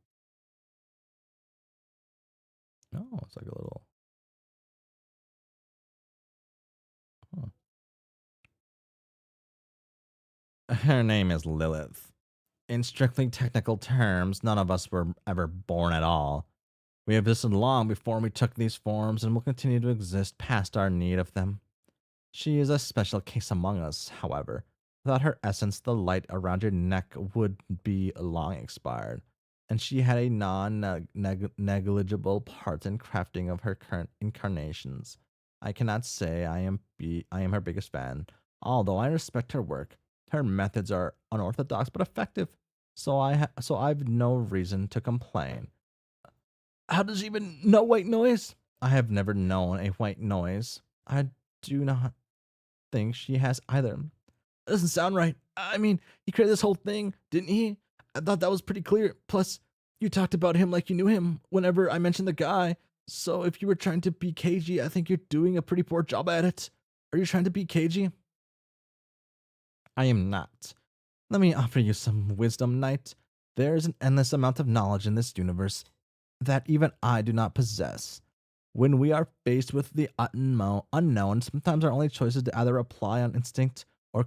oh, it's like a little. Huh. Her name is Lilith. In strictly technical terms, none of us were ever born at all. We existed long before we took these forms and will continue to exist past our need of them. She is a special case among us, however. Without her essence, the light around your neck would be long expired, and she had a non-negligible part in crafting of her current incarnations. I cannot say I am her biggest fan, although I respect her work. Her methods are unorthodox but effective, so I've no reason to complain. How does she even know white noise? I have never known a white noise. I do not think she has either. That doesn't sound right. I mean, he created this whole thing, didn't he? I thought that was pretty clear. Plus, you talked about him like you knew him whenever I mentioned the guy. So if you were trying to be cagey, I think you're doing a pretty poor job at it. Are you trying to be cagey? I am not. Let me offer you some wisdom, Knight. There is an endless amount of knowledge in this universe that even I do not possess. When we are faced with the unknown, sometimes our only choice is to either rely on instinct or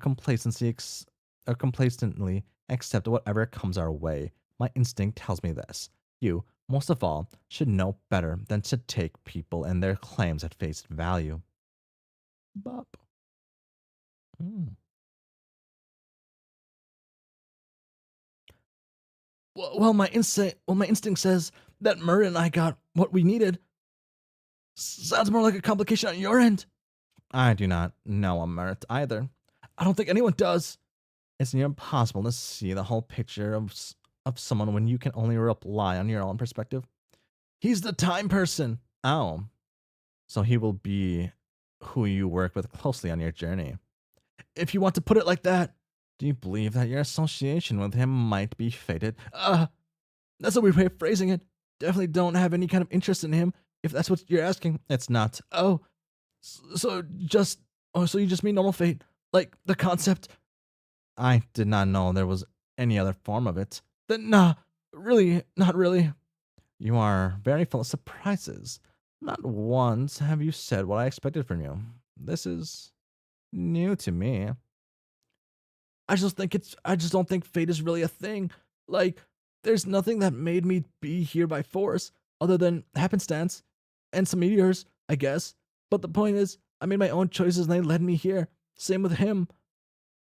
or complacently accept whatever comes our way. My instinct tells me this. You, most of all, should know better than to take people and their claims at face value. Bop. Mm. My instinct says that Murray and I got what we needed. Sounds more like a complication on your end. I do not know a merit either. I don't think anyone does. It's near impossible to see the whole picture of someone when you can only rely on your own perspective. He's the time person. Oh, so he will be who you work with closely on your journey. If you want to put it like that, do you believe that your association with him might be fated? That's a weird way of phrasing it. Definitely don't have any kind of interest in him, if that's what you're asking. It's not. So just so you just mean normal fate, like the concept. I did not know there was any other form of it. Then nah, really, not really. You are very full of surprises. Not once have you said what I expected from you. This is new to me. I just don't think fate is really a thing. Like, there's nothing that made me be here by force other than happenstance and some meteors, I guess. But the point is, I made my own choices and they led me here. Same with him.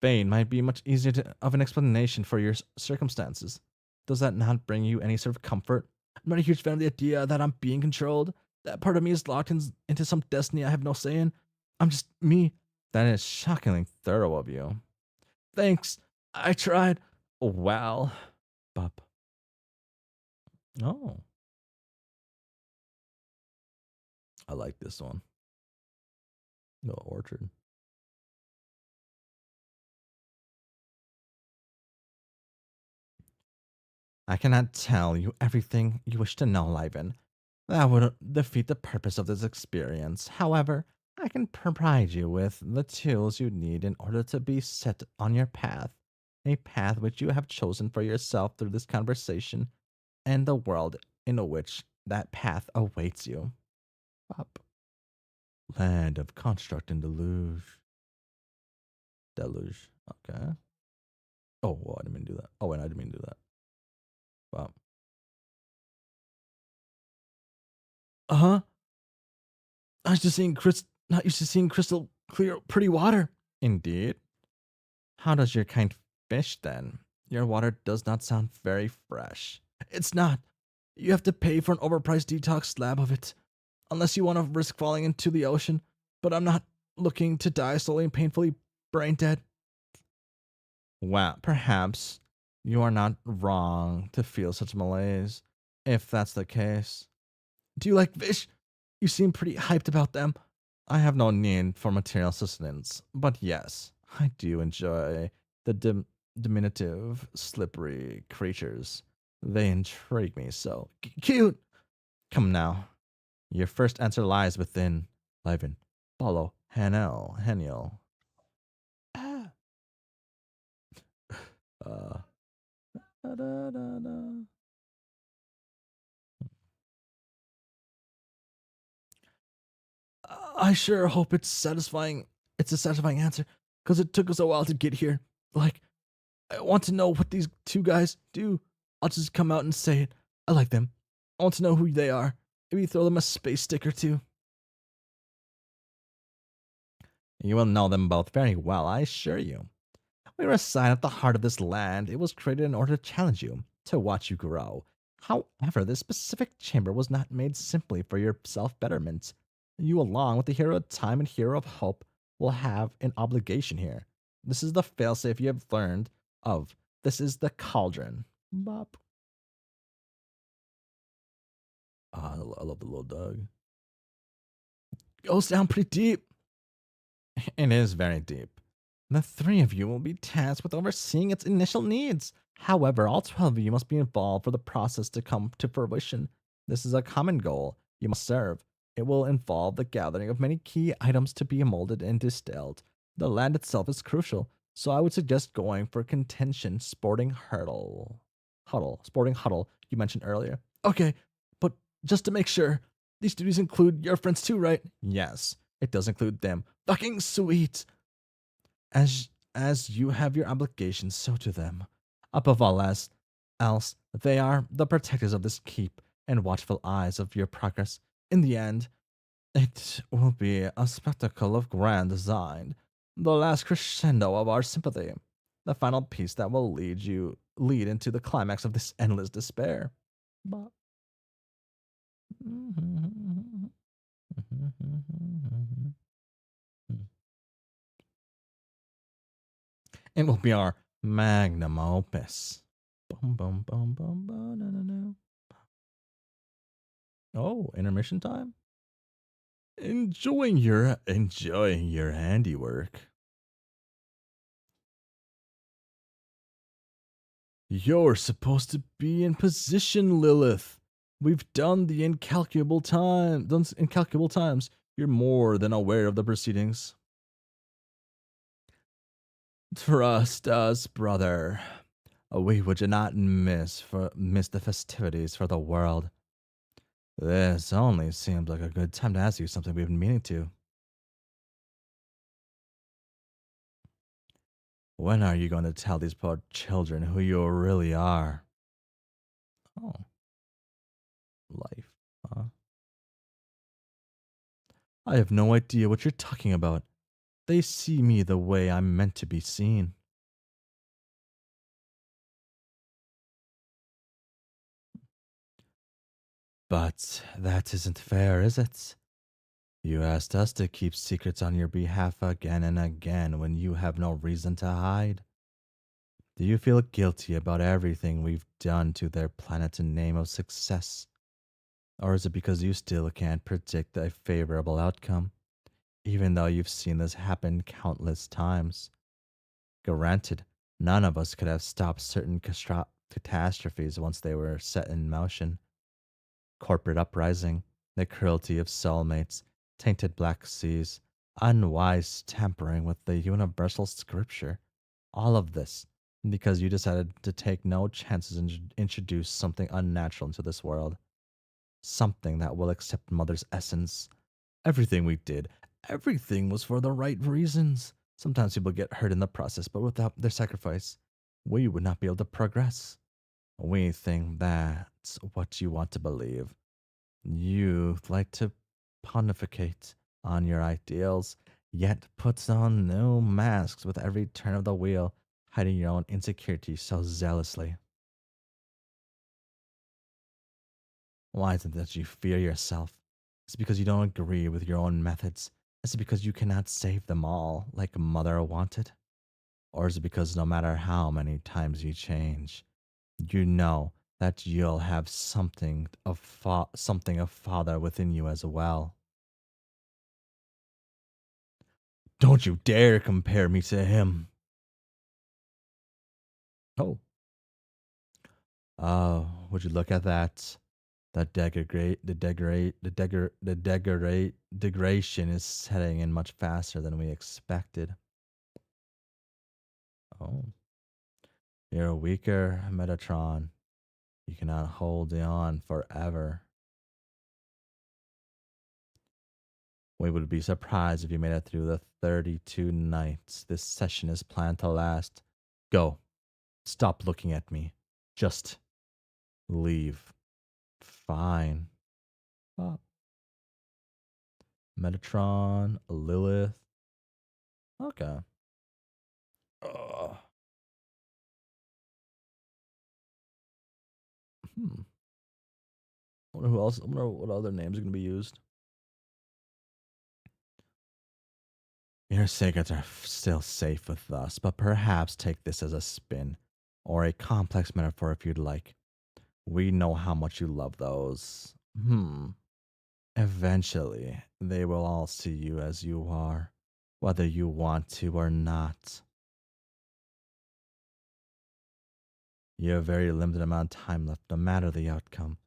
Fate might be much easier of an explanation for your circumstances. Does that not bring you any sort of comfort? I'm not a huge fan of the idea that I'm being controlled. That part of me is locked into some destiny I have no say in. I'm just me. That is shockingly thorough of you. Thanks. I tried. Well, Bub. Oh, I like this one. The orchard. I cannot tell you everything you wish to know, Liven. That would defeat the purpose of this experience. However, I can provide you with the tools you need in order to be set on your path, a path which you have chosen for yourself through this conversation and the world in which that path awaits you. Up. Land of construct and deluge. Deluge. Okay. Oh, well, I didn't mean to do that. Oh, wait, I didn't mean to do that. Wow. Uh huh. I was just seeing not used to seeing crystal clear, pretty water. Indeed. How does your kind fish then? Your water does not sound very fresh. It's not. You have to pay for an overpriced detox slab of it, unless you want to risk falling into the ocean. But I'm not looking to die slowly and painfully brain dead. Well, perhaps you are not wrong to feel such malaise, if that's the case. Do you like fish? You seem pretty hyped about them. I have no need for material sustenance, but yes, I do enjoy the diminutive, slippery creatures. They intrigue me so. Cute! Come now. Your first answer lies within. Liven. Follow. Haniel. Ah. Uh. Da, da, da, da. I sure hope it's satisfying. It's a satisfying answer, because it took us a while to get here. Like, I want to know what these two guys do. I'll just come out and say it. I like them. I want to know who they are. Maybe throw them a space stick or two. You will know them both very well, I assure you. We reside at the heart of this land. It was created in order to challenge you, to watch you grow. However, this specific chamber was not made simply for your self betterment. You, along with the hero of time and hero of hope, will have an obligation here. This is the failsafe you have learned of. This is the cauldron. Bop. Ah, I love the little dog. Goes down pretty deep. It is very deep. The three of you will be tasked with overseeing its initial needs. However, all 12 of you must be involved for the process to come to fruition. This is a common goal you must serve. It will involve the gathering of many key items to be molded and distilled. The land itself is crucial, so I would suggest going for contention sporting hurdle. Sporting huddle you mentioned earlier. Okay, but just to make sure, These duties include your friends too, right? Yes, it does include them. Fucking sweet. As you have your obligations, so do them. Above all else, they are the protectors of this keep and watchful eyes of your progress. In the end, it will be a spectacle of grand design, the last crescendo of our sympathy, the final piece that will lead into the climax of this endless despair. But it will be our magnum opus. Bum, bum, bum, bum, bum, no, no, no. Oh, intermission time? Enjoying your handiwork. You're supposed to be in position, Lilith. We've done incalculable times. You're more than aware of the proceedings. Trust us, brother. We would not miss the festivities for the world. This only seems like a good time to ask you something we've been meaning to. When are you going to tell these poor children who you really are? Oh, life, huh? I have no idea what you're talking about. They see me the way I'm meant to be seen. But that isn't fair, is it? You asked us to keep secrets on your behalf again and again when you have no reason to hide. Do you feel guilty about everything we've done to their planet in name of success? Or is it because you still can't predict a favorable outcome, even though you've seen this happen countless times? Granted, none of us could have stopped certain catastrophes once they were set in motion. Corporate uprising, the cruelty of soulmates, tainted black seas, unwise tampering with the universal scripture. All of this because you decided to take no chances and introduce something unnatural into this world. Something that will accept Mother's essence. Everything we did, everything was for the right reasons. Sometimes people get hurt in the process, but without their sacrifice, we would not be able to progress. We think that's what you want to believe. You like to pontificate on your ideals, yet puts on new masks with every turn of the wheel, hiding your own insecurities so zealously. Why is it that you fear yourself? Is it because you don't agree with your own methods? Is it because you cannot save them all like Mother wanted? Or is it because no matter how many times you change, you know that you'll have something of Father within you as well? Don't you dare compare me to him. Oh, would you look at that? That degradation is setting in much faster than we expected. Oh, you're a weaker Metatron. You cannot hold on forever. We would be surprised if you made it through the 32 nights this session is planned to last. Go. Stop looking at me. Just leave. Fine. Oh, Metatron, Lilith. Okay. Ugh. Hmm. I wonder who else. I wonder what other names are going to be used. Your secrets are still safe with us, but perhaps take this as a spin, or a complex metaphor if you'd like. We know how much you love those. Eventually, they will all see you as you are, whether you want to or not. You have very limited amount of time left, no matter the outcome.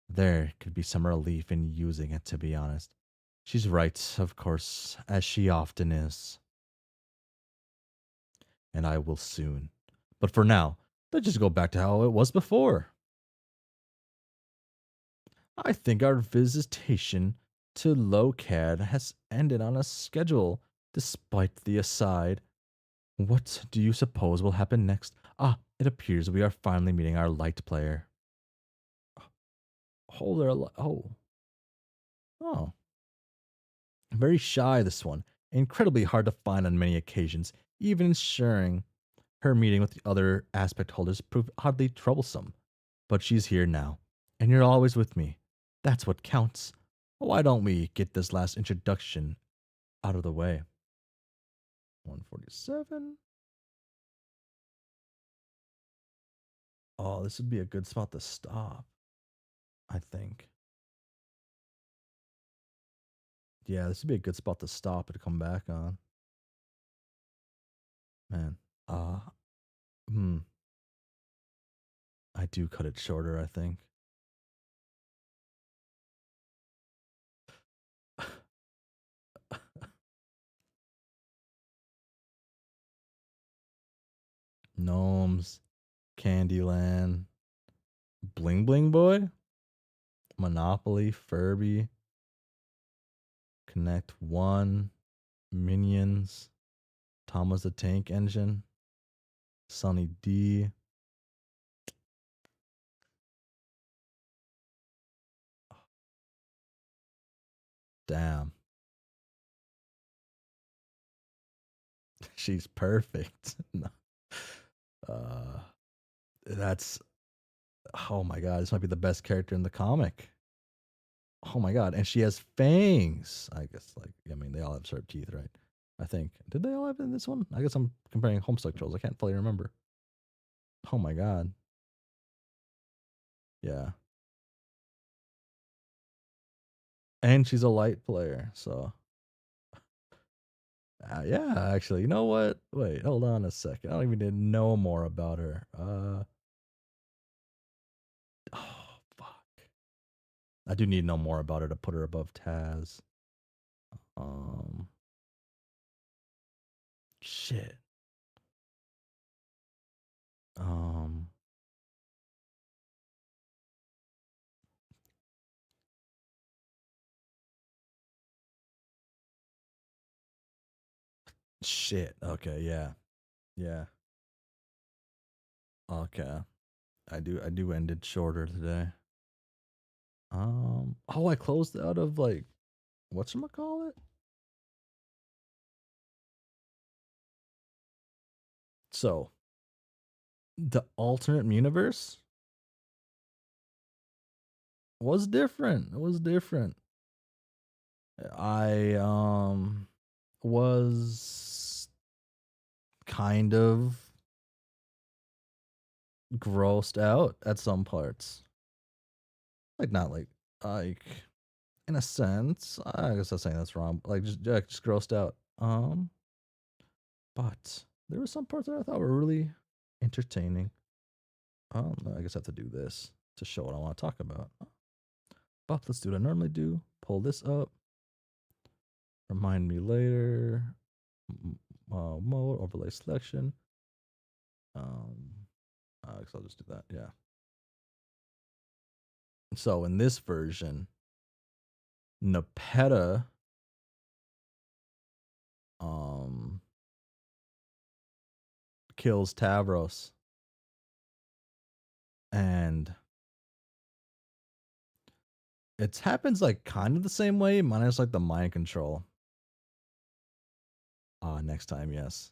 There could be some relief in using it, to be honest. She's right, of course, as she often is. And I will soon. But for now, let's just go back to how it was before. I think our visitation to Locad has ended on a schedule, despite the aside. What do you suppose will happen next? Ah, it appears we are finally meeting our light player. Oh, oh. Very shy, this one. Incredibly hard to find on many occasions, even ensuring her meeting with the other aspect holders proved oddly troublesome. But she's here now, and you're always with me. That's what counts. Why don't we get this last introduction out of the way? 147. Oh, this would be a good spot to stop, I think. Yeah, this would be a good spot to stop and to come back on. Man. Uh hmm. I do cut it shorter, I think. Gnomes, Candyland, Bling Bling Boy, Monopoly, Furby, Connect One, Minions, Thomas the Tank Engine, Sunny D. Damn, she's perfect. No. uh, that's oh my god, this might be the best character in the comic. Oh my god, and she has fangs. I guess I mean they all have sharp teeth, right? I think. Did they all have it in this one? I guess I'm comparing Homestuck trolls. I can't fully remember. Oh my god. Yeah. And she's a light player, so yeah, actually, you know what? Wait, hold on a second. I don't even need to know more about her. Oh fuck. I do need to know more about her to put her above Taz. Um, shit. Um, shit. Okay, yeah, yeah. Okay, I do end it shorter today. Oh, I closed out of like whatchamacallit? So the alternate universe was different. It was different. I was kind of grossed out at some parts. Like not like in a sense. I guess I'm saying that's wrong. Like just grossed out. But there were some parts that I thought were really entertaining. I guess I have to do this to show what I want to talk about. But let's do what I normally do. Pull this up. Remind me later. Mode overlay selection. I guess I'll just do that. Yeah. So in this version, Nepeta um kills Tavros, and it happens like kind of the same way, minus like the mind control. Next time, yes.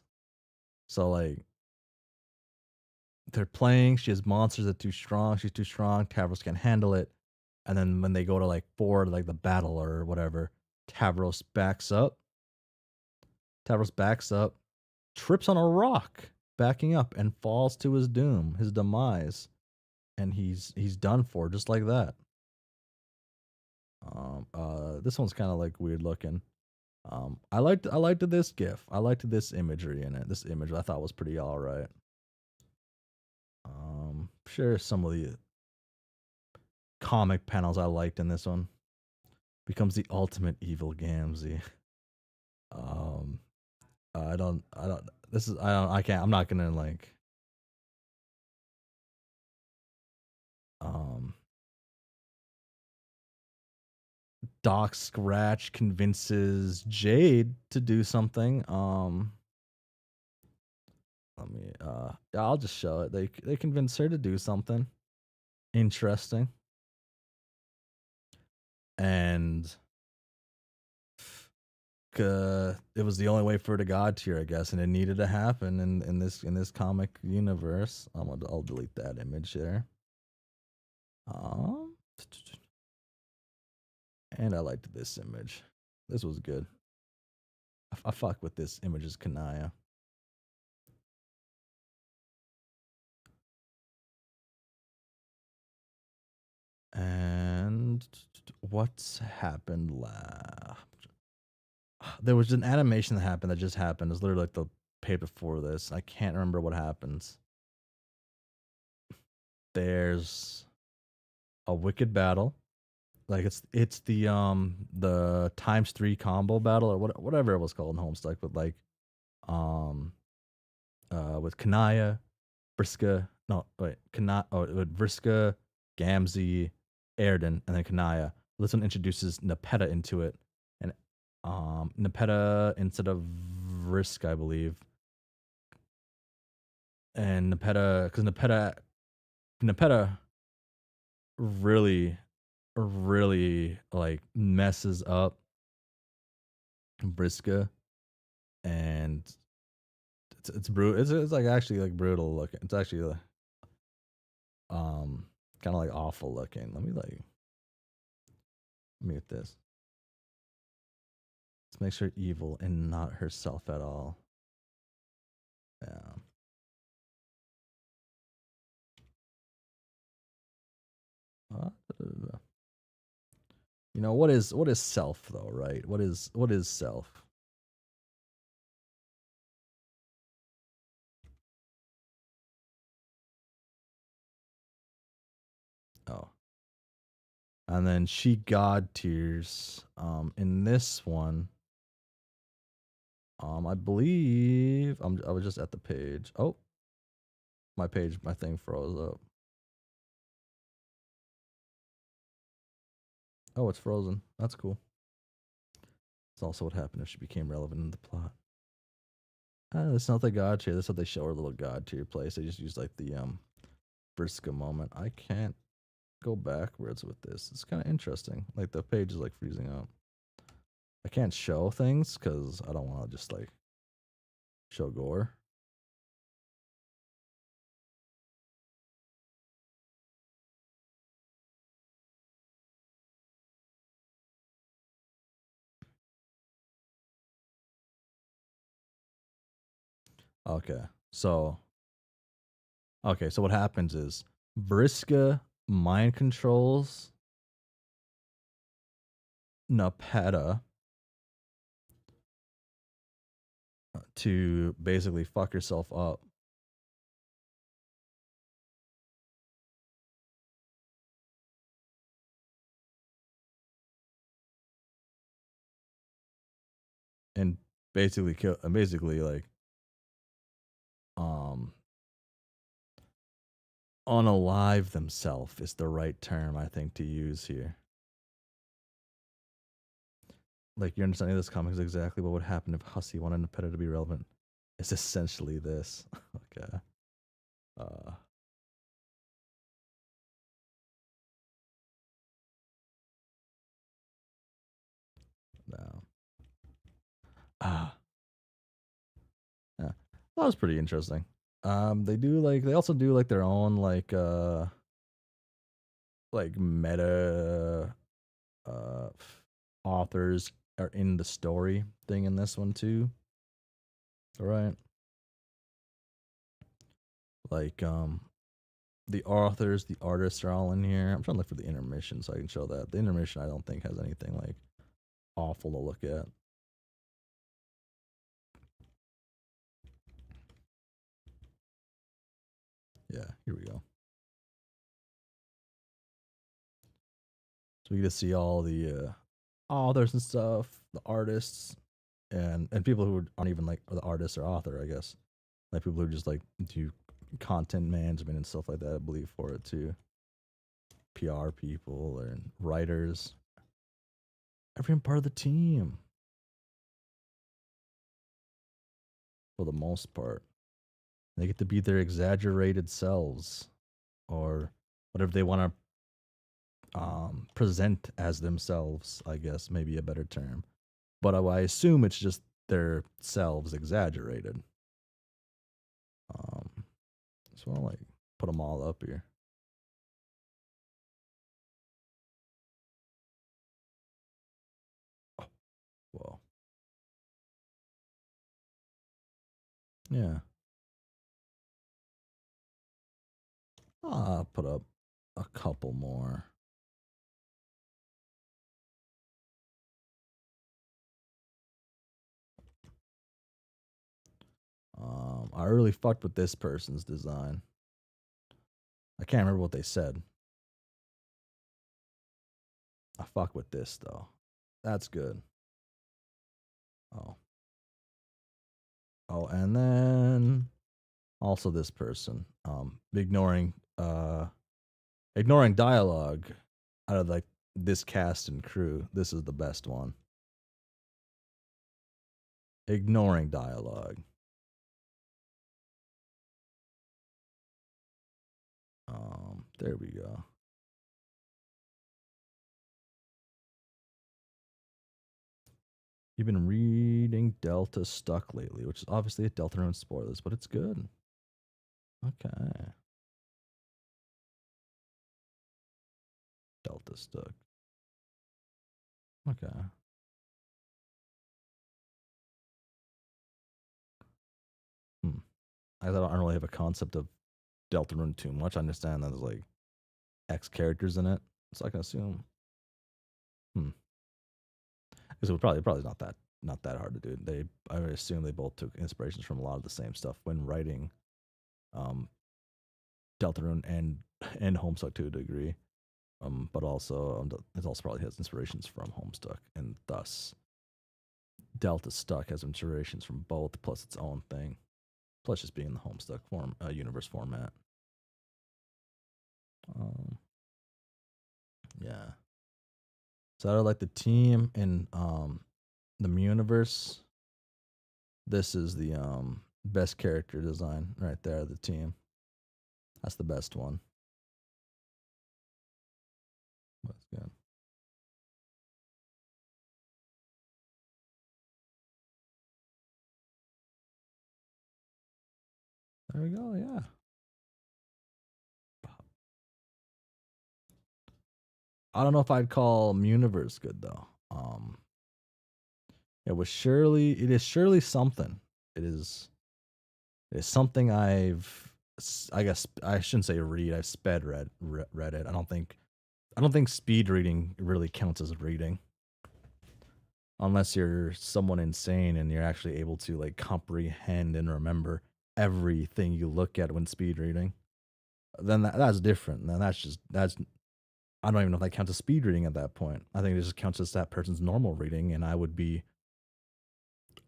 So like they're playing, she has monsters that are too strong, she's too strong, Tavros can't handle it. And then when they go to like forward, like the battle or whatever, Tavros backs up. Tavros backs up, trips on a rock, backing up, and falls to his doom, his demise. And he's done for just like that. This one's kind of like weird looking. I liked this gif. I liked this imagery in it. This image I thought was pretty all right. Sure, some of the comic panels I liked in this one becomes the ultimate evil Gamzee. Um, I don't. This is, I don't, I can't. I'm not gonna like. Um, Doc Scratch convinces Jade to do something. Let me yeah, I'll just show it. They convince her to do something interesting. And it was the only way for her to god tier, I guess, and it needed to happen in this comic universe. I'll delete that image there. Um, and I liked this image. This was good. I fuck with this image as Kanaya. And what's happened last? There was an animation that happened that just happened. It's literally like the page before this. I can't remember what happens. There's a wicked battle. Like it's the ×3 combo battle or whatever it was called in Homestuck, but like um with Kanaya, Vriska, no wait, with Vriska, Gamzee, Erden, and then Kanaya. This one introduces Nepeta into it, and Nepeta instead of Vriska, I believe, and Nepeta because Nepeta really really like messes up Vriska, and it's brutal. It's like actually like brutal looking. It's actually kind of like awful looking. Let me like mute this. Let's make sure evil and not herself at all. Yeah. Uh, You know what is self though, right? What is self? Oh. And then she god tiers in this one. I believe I was just at the page. Oh, my thing froze up. Oh, it's frozen. That's cool. It's also what happened if she became relevant in the plot. That's not the god tier. That's what they show her little god tier place. They just use like the Briska moment. I can't go backwards with this. It's kind of interesting. Like the page is like freezing up. I can't show things because I don't want to just like show gore. Okay, so so what happens is Briska mind controls Nepeta to basically fuck herself up. And basically kill and basically like um unalive themselves is the right term I think to use here. Like your understanding of this comic is exactly what would happen if Hussie wanted Nepeta to be relevant. It's essentially this. Okay. Uh no. Ah. Yeah. That was pretty interesting. They also do like their own like meta authors are in the story thing in this one too. All right. Like the authors, the artists are all in here. I'm trying to look for the intermission so I can show that. The intermission I don't think has anything like awful to look at. Yeah, here we go. So we get to see all the authors and stuff, the artists, and people who aren't even like the artist or author, I guess. Like people who just like do content management and stuff like that, I believe, for it too. PR people and writers. Every part of the team, for the most part. They get to be their exaggerated selves, or whatever they want to present as themselves. I guess maybe a better term, but I assume it's just their selves exaggerated. Um, so I'll like put them all up here. Oh, whoa, yeah. I'll put up a couple more. I really fucked with this person's design. I can't remember what they said. I fuck with this though. That's good. Oh. Oh, and then also this person. Ignoring dialogue out of like this cast and crew. This is the best one. Ignoring dialogue. There we go. You've been reading Delta Stuck lately, which is obviously a Deltarune spoilers, but it's good. Okay. Delta Stuck. Okay. Hmm. I don't really have a concept of Deltarune too much. I understand that there's like X characters in it, so I can assume. Hmm. Because it probably not that hard to do. I would assume they both took inspirations from a lot of the same stuff when writing um, Deltarune and Homestuck to a degree. But also it also probably has inspirations from Homestuck, and thus Delta Stuck has inspirations from both, plus its own thing, plus just being the Homestuck universe format. Um, yeah. So out of like the team in the universe, this is the best character design right there. The team. That's the best one. That's good. There we go. Yeah. I don't know if I'd call Muniverse good though. It is surely something. It is it is something I guess I shouldn't say read. I've read it. I don't think speed reading really counts as reading unless you're someone insane and you're actually able to like comprehend and remember everything you look at when speed reading. Then that's different. Then that's I don't even know if that counts as speed reading at that point. I think it just counts as that person's normal reading, and I would be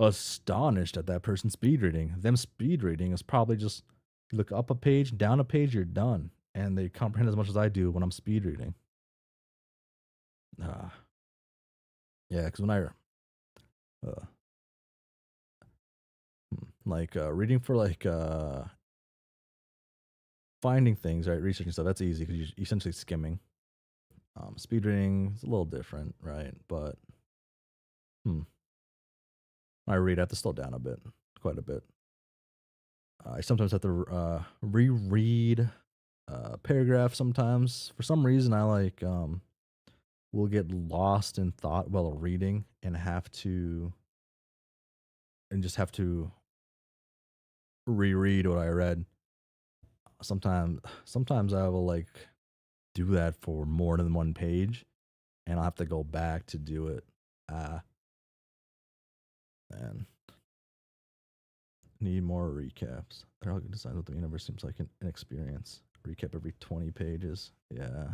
astonished at that person's speed reading. Them speed reading is probably just look up a page, down a page, you're done, and they comprehend as much as I do when I'm speed reading. Uh, yeah, because when I uh, reading for like finding things, right, researching stuff, that's easy because you're essentially skimming. Speed reading is a little different, right? But when I read, I have to slow down a bit, quite a bit. I sometimes have to reread paragraph sometimes. For some reason, I like will get lost in thought while reading and just have to reread what I read. Sometimes I will like do that for more than one page, and I'll have to go back to do it. Man, need more recaps. They're all good designs, but the universe seems like an experience. Recap every 20 pages. Yeah.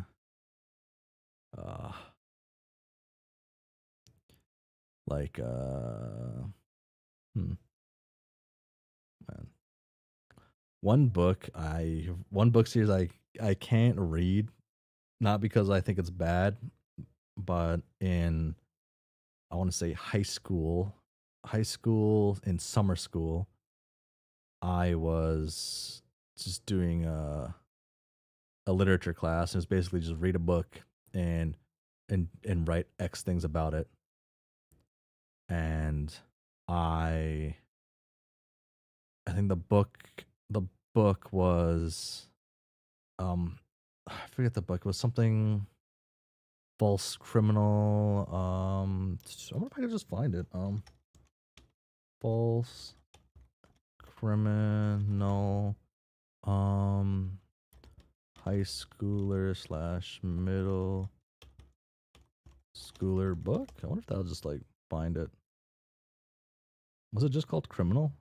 Uh, like hmm, man. One book series I can't read, not because I think it's bad, but in I want to say high school and summer school, I was just doing a literature class. It was basically just read a book and and write X things about it. And I I think the book was I forget the book. It was something false criminal. I wonder if I could just find it. False criminal. Um, high schooler slash middle schooler book. I wonder if that'll just like find it. Was it just called criminal?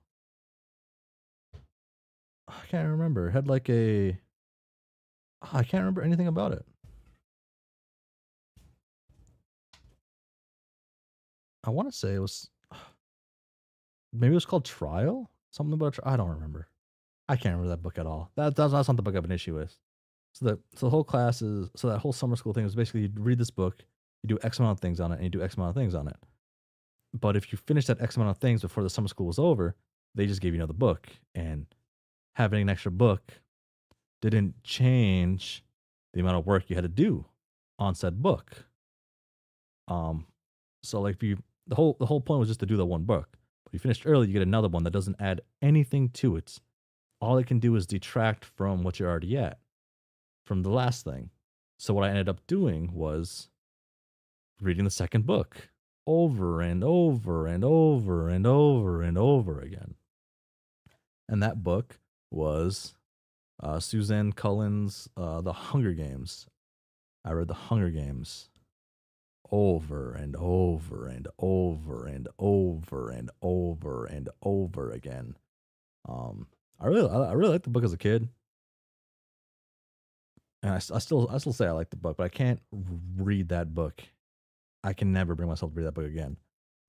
I can't remember. It had like a. I can't remember anything about it. I want to say it was. Maybe it was called Trial? Something about. I don't remember. I can't remember that book at all. That's not the book I have an issue with. So the whole class is so that whole summer school thing was basically you read this book, you do X amount of things on it, and you do X amount of things on it. But if you finish that X amount of things before the summer school was over, they just gave you another book. And having an extra book didn't change the amount of work you had to do on said book. Um, so like if you the whole point was just to do the one book. But you finished early, you get another one that doesn't add anything to it. All it can do is detract from what you're already at, from the last thing. So what I ended up doing was reading the second book over and over and over and over and over again. And that book was Suzanne Cullen's The Hunger Games. I read The Hunger Games over and over and over and over and over and over again. I really liked the book as a kid, and I still say I like the book, but I can't read that book. I can never bring myself to read that book again.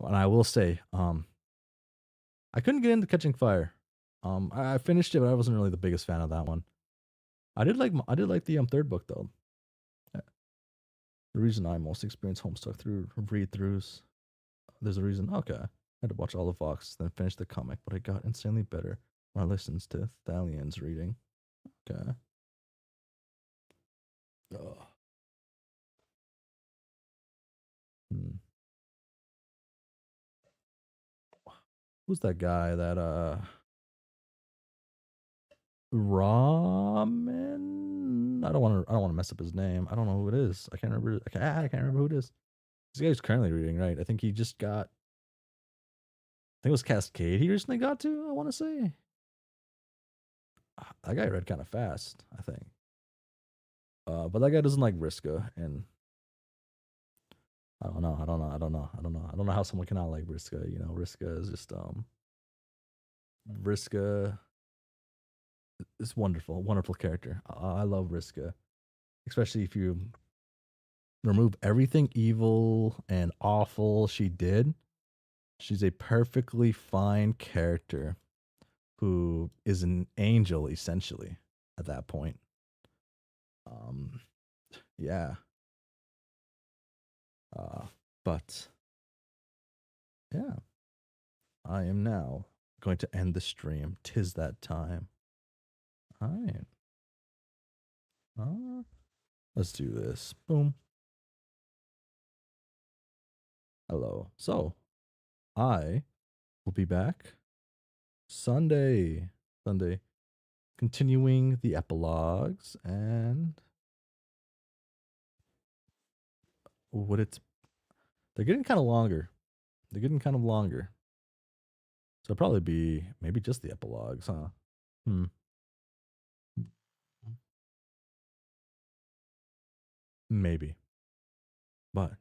And I will say, I couldn't get into Catching Fire. I finished it, but I wasn't really the biggest fan of that one. I did like the third book though. The reason I most experienced Homestuck through read throughs. There's a reason. Okay, I had to watch all the Vox, then finish the comic, but it got insanely better when I listened to Thalion's reading. Okay. Ugh. Hmm. Who's that guy that Ramen? I don't want to mess up his name. I don't know who it is. I can't remember. I can't remember who it is. This guy's currently reading, right? I think he just got. I think it was Cascade. He recently got to. I want to say. That guy read kind of fast. I think. But that guy doesn't like Riska, and I don't know. I don't know how someone cannot like Riska. You know, Riska is just Riska is wonderful, wonderful character. I love Riska, especially if you remove everything evil and awful she did. She's a perfectly fine character who is an angel essentially at that point. Um, yeah. Uh, but yeah, I am now going to end the stream. Tis that time. All right. Let's do this. Boom. Hello. So I will be back Sunday. Sunday. Continuing the epilogues and what it's they're getting kind of longer. They're getting kind of longer. So it'll probably be maybe just the epilogues, huh? Hmm. Maybe. But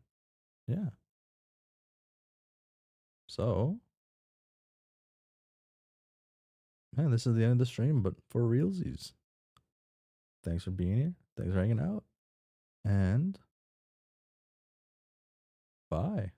yeah. So man, this is the end of the stream, but for realsies. Thanks for being here. Thanks for hanging out. And bye.